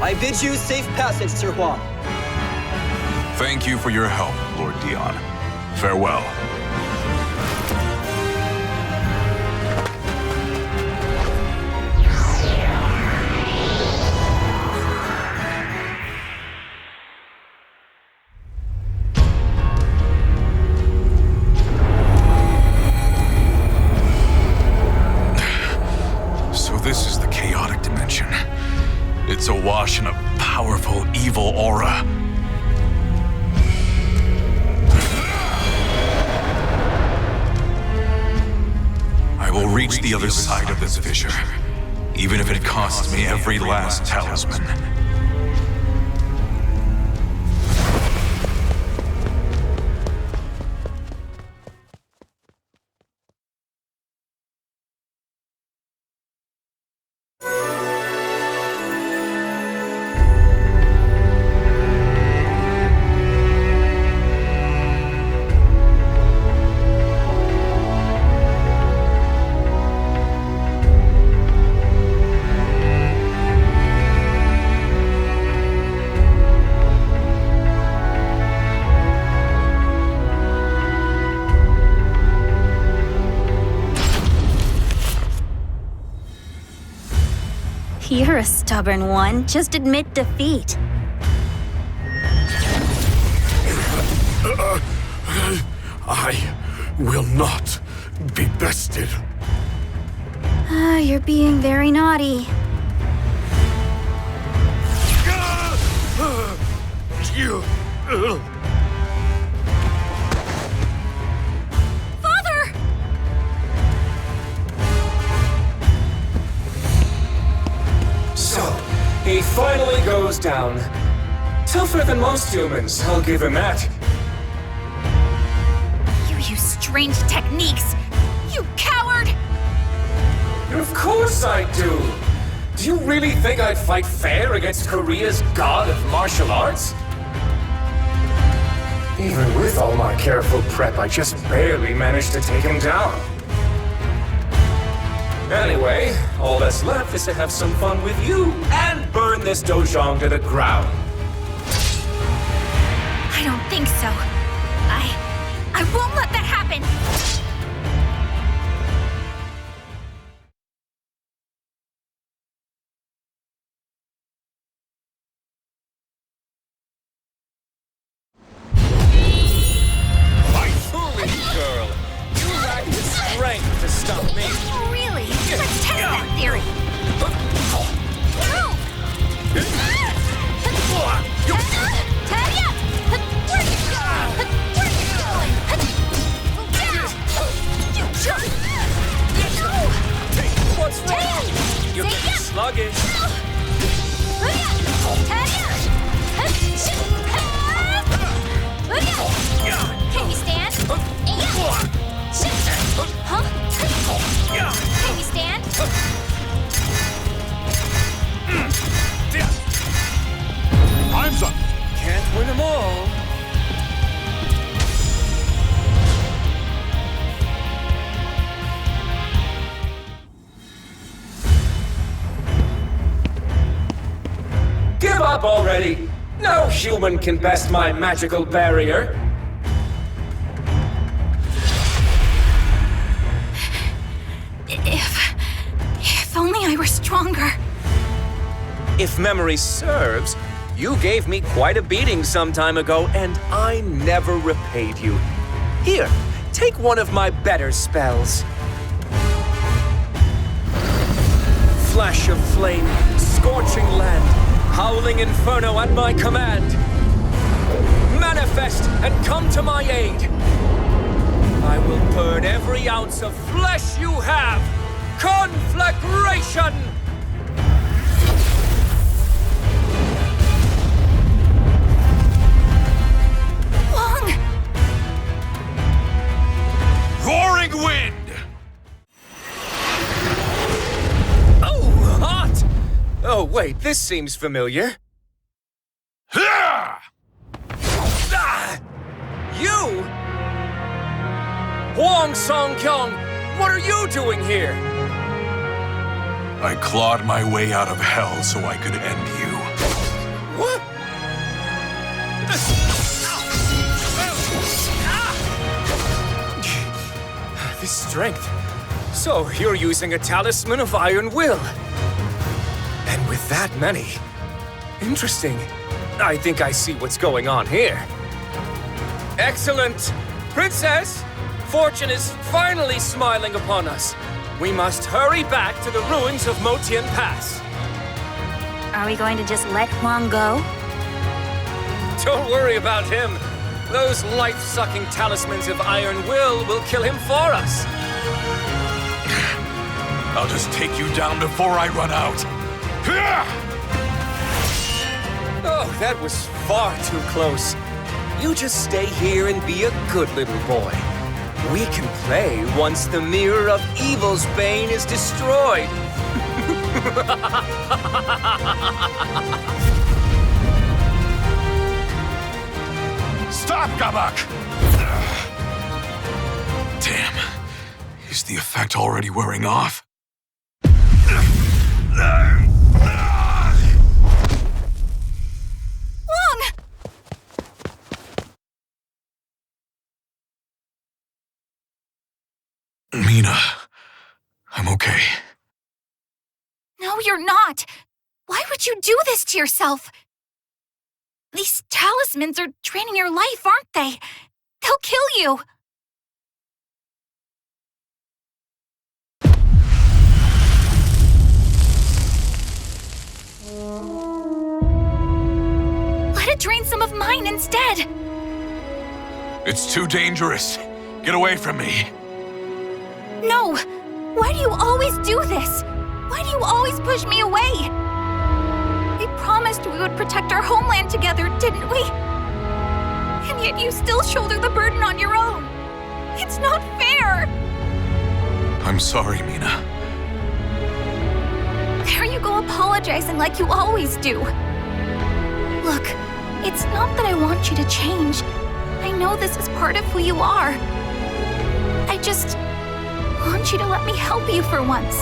I bid you safe passage, Sir Huang. Thank you for your help, Lord Dion. Farewell. This is the chaotic dimension. It's awash in a powerful, evil aura. I will reach the other side of this fissure, even if it costs me every last talisman. You're a stubborn one. Just admit defeat. I will not be bested. You're being very naughty. Father! So, he finally goes down. Tougher than most humans, I'll give him that. You use strange techniques! You coward! Of course I do! Do you really think I'd fight fair against Korea's god of martial arts? Even with all my careful prep, I just barely managed to take him down. Anyway, all that's left is to have some fun with you and burn this dojang to the ground. I don't think so. I won't let that happen! Foolish girl! You lack the strength to stop me! Really? Let's test that theory! Tanya! Where you going? Where you going? You jerk! No! What's wrong? You're getting sluggish. Tanya! Can you stand? Huh? Can you stand? Time's up. Can't win them all. Give up already! No human can best my magical barrier. If only I were stronger. If memory serves, you gave me quite a beating some time ago, and I never repaid you. Here, take one of my better spells. Flash of flame, scorching land, howling inferno at my command. Manifest and come to my aid. I will burn every ounce of flesh you have. Conflagration! Wong! Roaring wind! Oh, hot! Oh, wait, this seems familiar. Ah! You? Hwang Song-kyung, what are you doing here? I clawed my way out of hell so I could end you. What? This strength. So, you're using a talisman of iron will. And with that many. Interesting. I think I see what's going on here. Excellent! Princess! Fortune is finally smiling upon us. We must hurry back to the ruins of Motian Pass. Are we going to just let Hwang go? Don't worry about him. Those life-sucking talismans of iron will kill him for us. I'll just take you down before I run out. Oh, that was far too close. You just stay here and be a good little boy. We can play once the Mirror of Evil's Bane is destroyed. Stop, Gabak! Damn. Is the effect already wearing off? Wong! Mina, I'm okay. No, you're not. Why would you do this to yourself? These talismans are draining your life, aren't they? They'll kill you. Let it drain some of mine instead. It's too dangerous. Get away from me. No! Why do you always do this? Why do you always push me away? We promised we would protect our homeland together, didn't we? And yet you still shoulder the burden on your own. It's not fair! I'm sorry, Mina. you go apologizing like you always do? Look, it's not that I want you to change. I know this is part of who you are. I just want you to let me help you for once.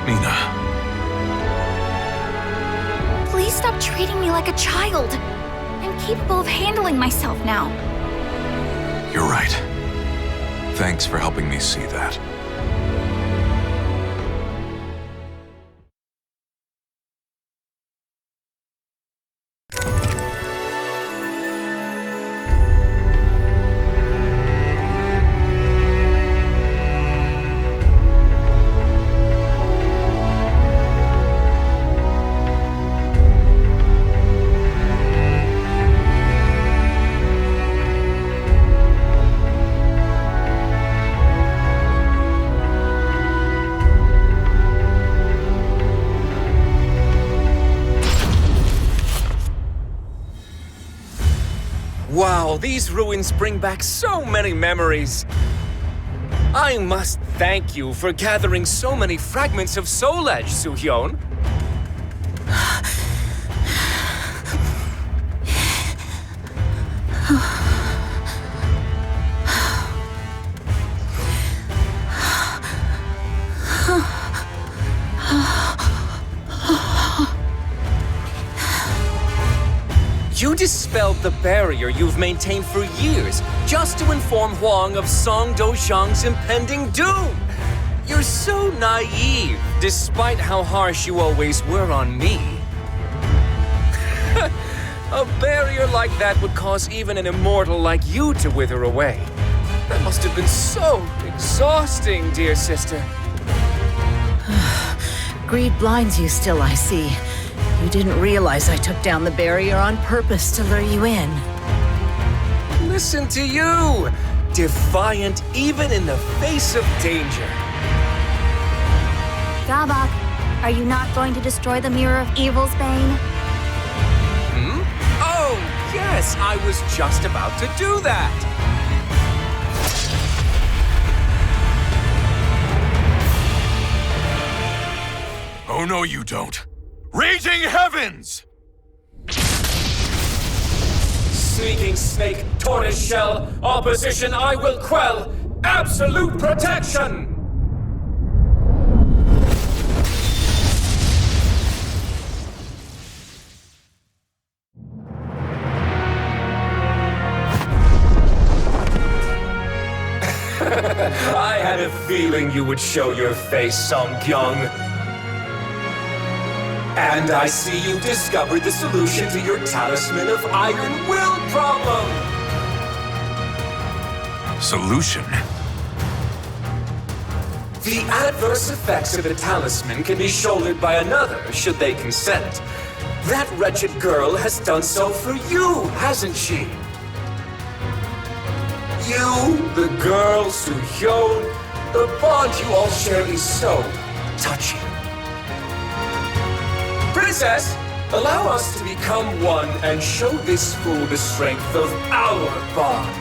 Mina. Please stop treating me like a child. I'm capable of handling myself now. You're right. Thanks for helping me see that. Wow, these ruins bring back so many memories. I must thank you for gathering so many fragments of Soul Edge, Soo-hyun. You dispelled the barrier you've maintained for years just to inform Huang of Song Dozhang's impending doom. You're so naive, despite how harsh you always were on me. A barrier like that would cause even an immortal like you to wither away. That must have been so exhausting, dear sister. Greed blinds you still, I see. You didn't realize I took down the barrier on purpose to lure you in. Listen to you! Defiant even in the face of danger. Gabak, are you not going to destroy the Mirror of Evil's Bane? Oh, yes, I was just about to do that. Oh no, you don't. Raging heavens! Sneaking snake, tortoise shell, opposition I will quell. Absolute protection! I had a feeling you would show your face, Song-kyung. And I see you've discovered the solution to your Talisman of Iron Will problem! Solution? The adverse effects of a talisman can be shouldered by another, should they consent. That wretched girl has done so for you, hasn't she? You, the girl, Soo-hyun, the bond you all share is so touching. Princess, allow us to become one and show this fool the strength of our bond.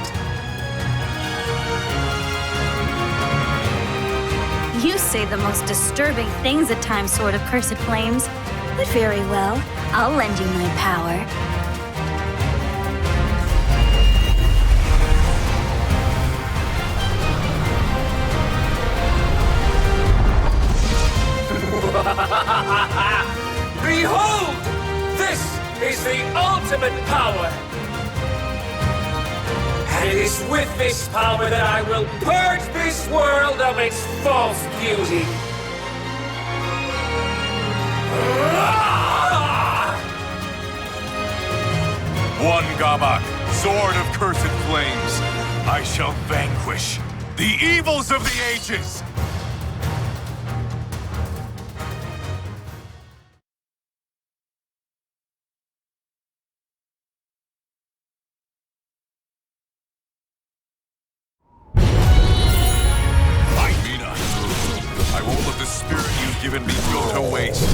You say the most disturbing things at times, Sword of Cursed Flames. But very well, I'll lend you my power. Behold! This is the ultimate power! And it is with this power that I will purge this world of its false beauty. One Gabak, Sword of Cursed Flames. I shall vanquish the evils of the ages! Given me go to waste.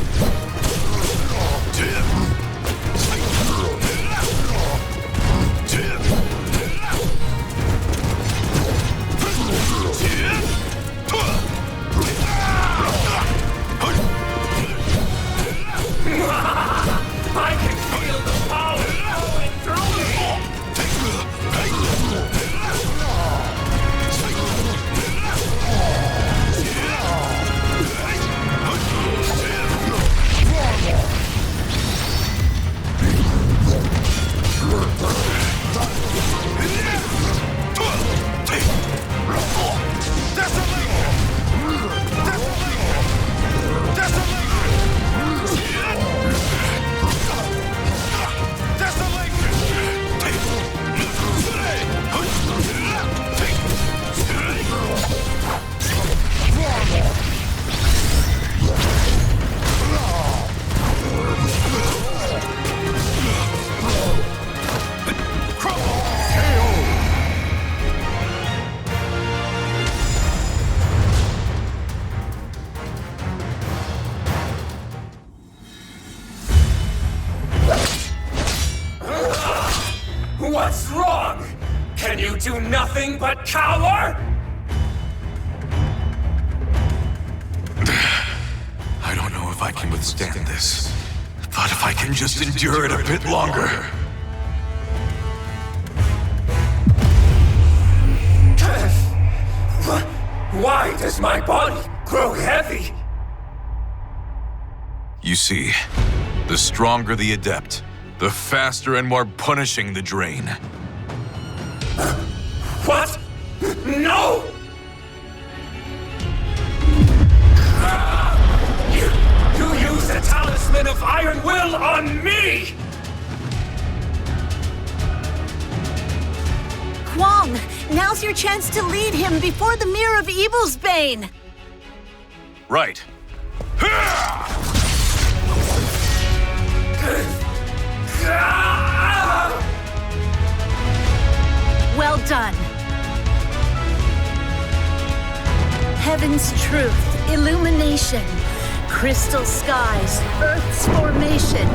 Huang! Can you do nothing but cower? I don't know if I can withstand this, but if I can just endure it a bit longer. Why does my body grow heavy? You see, the stronger the adept, the faster and more punishing the drain. What? No! You use the talisman of Iron Will on me! Huang, now's your chance to lead him before the Mirror of Evil's Bane! Right. Well done. Heaven's truth, illumination, crystal skies, earth's formation,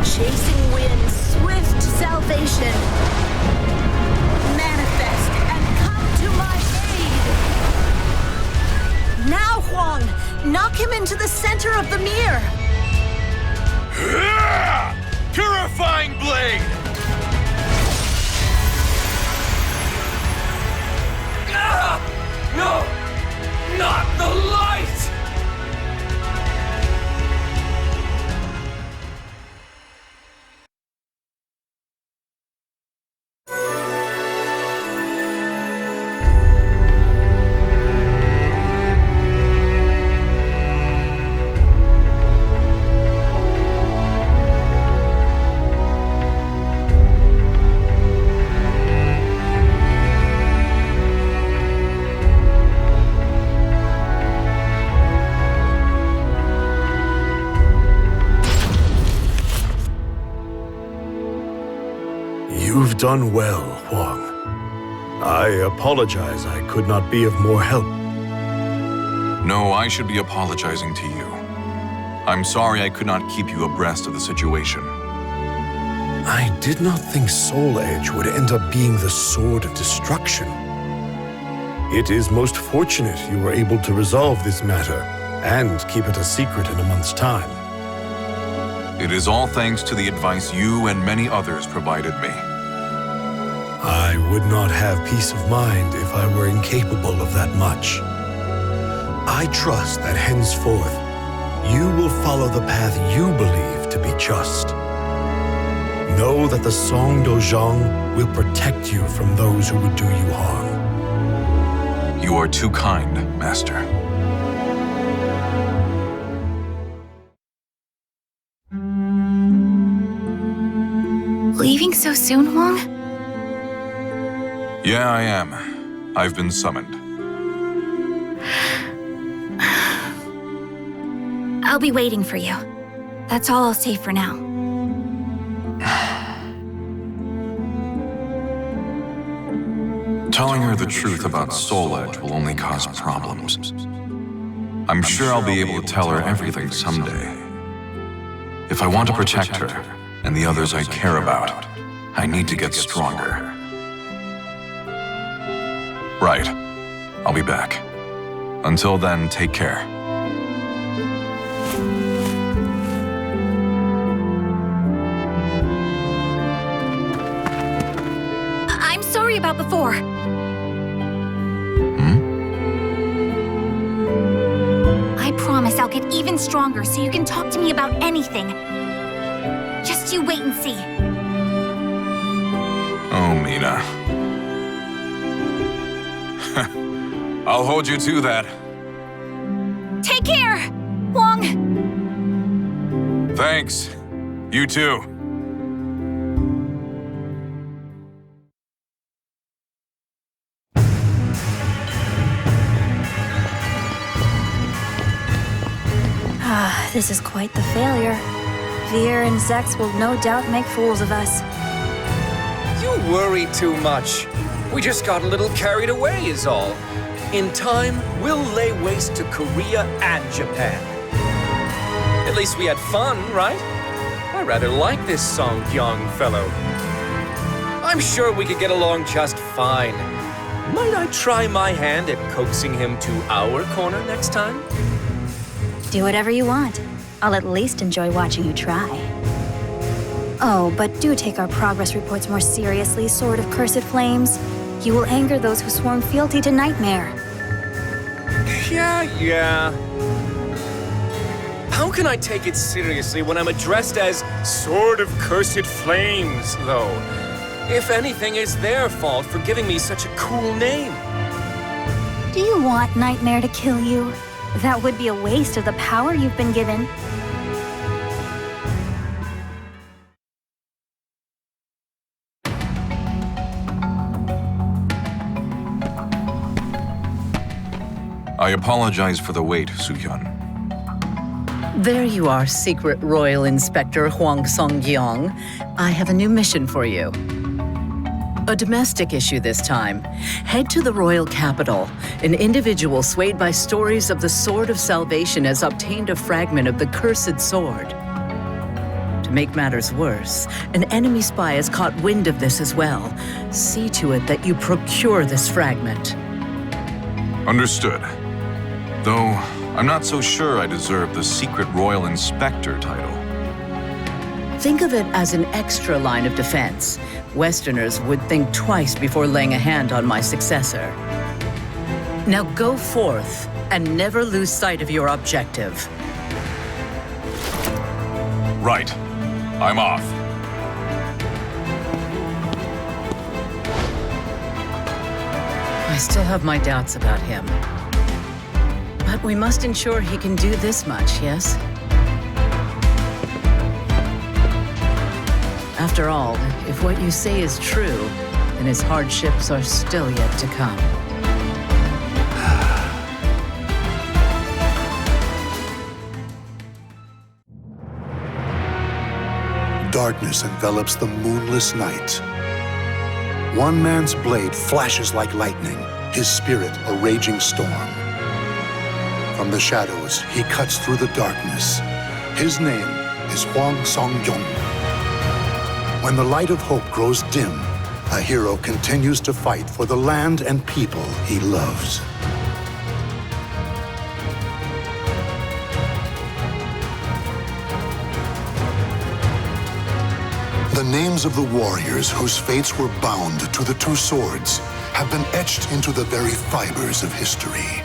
chasing wind, swift salvation. Manifest and come to my aid. Now, Huang, knock him into the center of the mirror. Purifying blade! No! Not the light! You've done well, Huang. I apologize I could not be of more help. No, I should be apologizing to you. I'm sorry I could not keep you abreast of the situation. I did not think Soul Edge would end up being the sword of destruction. It is most fortunate you were able to resolve this matter and keep it a secret in a month's time. It is all thanks to the advice you and many others provided me. I would not have peace of mind if I were incapable of that much. I trust that henceforth, you will follow the path you believe to be just. Know that the Song Dozhang will protect you from those who would do you harm. You are too kind, Master. Leaving so soon, Huang? Yeah, I am. I've been summoned. I'll be waiting for you. That's all I'll say for now. Telling her the truth about Soul Edge will only cause problems. I'm sure I'll be able to tell her everything someday. If I want to protect her and the others I care about, I need to get stronger. Right. I'll be back. Until then, take care. I'm sorry about before. I promise I'll get even stronger so you can talk to me about anything. Just you wait and see. Oh, Mina. I'll hold you to that. Take care, Huang. Thanks. You too. This is quite the failure. Veer and Zex will no doubt make fools of us. You worry too much. We just got a little carried away is all. In time, we'll lay waste to Korea and Japan. At least we had fun, right? I rather like this Song Kyung fellow. I'm sure we could get along just fine. Might I try my hand at coaxing him to our corner next time? Do whatever you want. I'll at least enjoy watching you try. Oh, but do take our progress reports more seriously, Sword of Cursed Flames. You will anger those who sworn fealty to Nightmare. Yeah. How can I take it seriously when I'm addressed as Sword of Cursed Flames, though? If anything, it's their fault for giving me such a cool name. Do you want Nightmare to kill you? That would be a waste of the power you've been given. I apologize for the wait, Suhyun. There you are, Secret Royal Inspector Huang Songyong. I have a new mission for you. A domestic issue this time. Head to the royal capital. An individual swayed by stories of the Sword of Salvation has obtained a fragment of the cursed sword. To make matters worse, an enemy spy has caught wind of this as well. See to it that you procure this fragment. Understood. Though, I'm not so sure I deserve the Secret Royal Inspector title. Think of it as an extra line of defense. Westerners would think twice before laying a hand on my successor. Now go forth and never lose sight of your objective. Right. I'm off. I still have my doubts about him. But we must ensure he can do this much, yes? After all, if what you say is true, then his hardships are still yet to come. Darkness envelops the moonless night. One man's blade flashes like lightning, his spirit a raging storm. From the shadows, he cuts through the darkness. His name is Huang Songyong. When the light of hope grows dim, a hero continues to fight for the land and people he loves. The names of the warriors whose fates were bound to the two swords have been etched into the very fibers of history.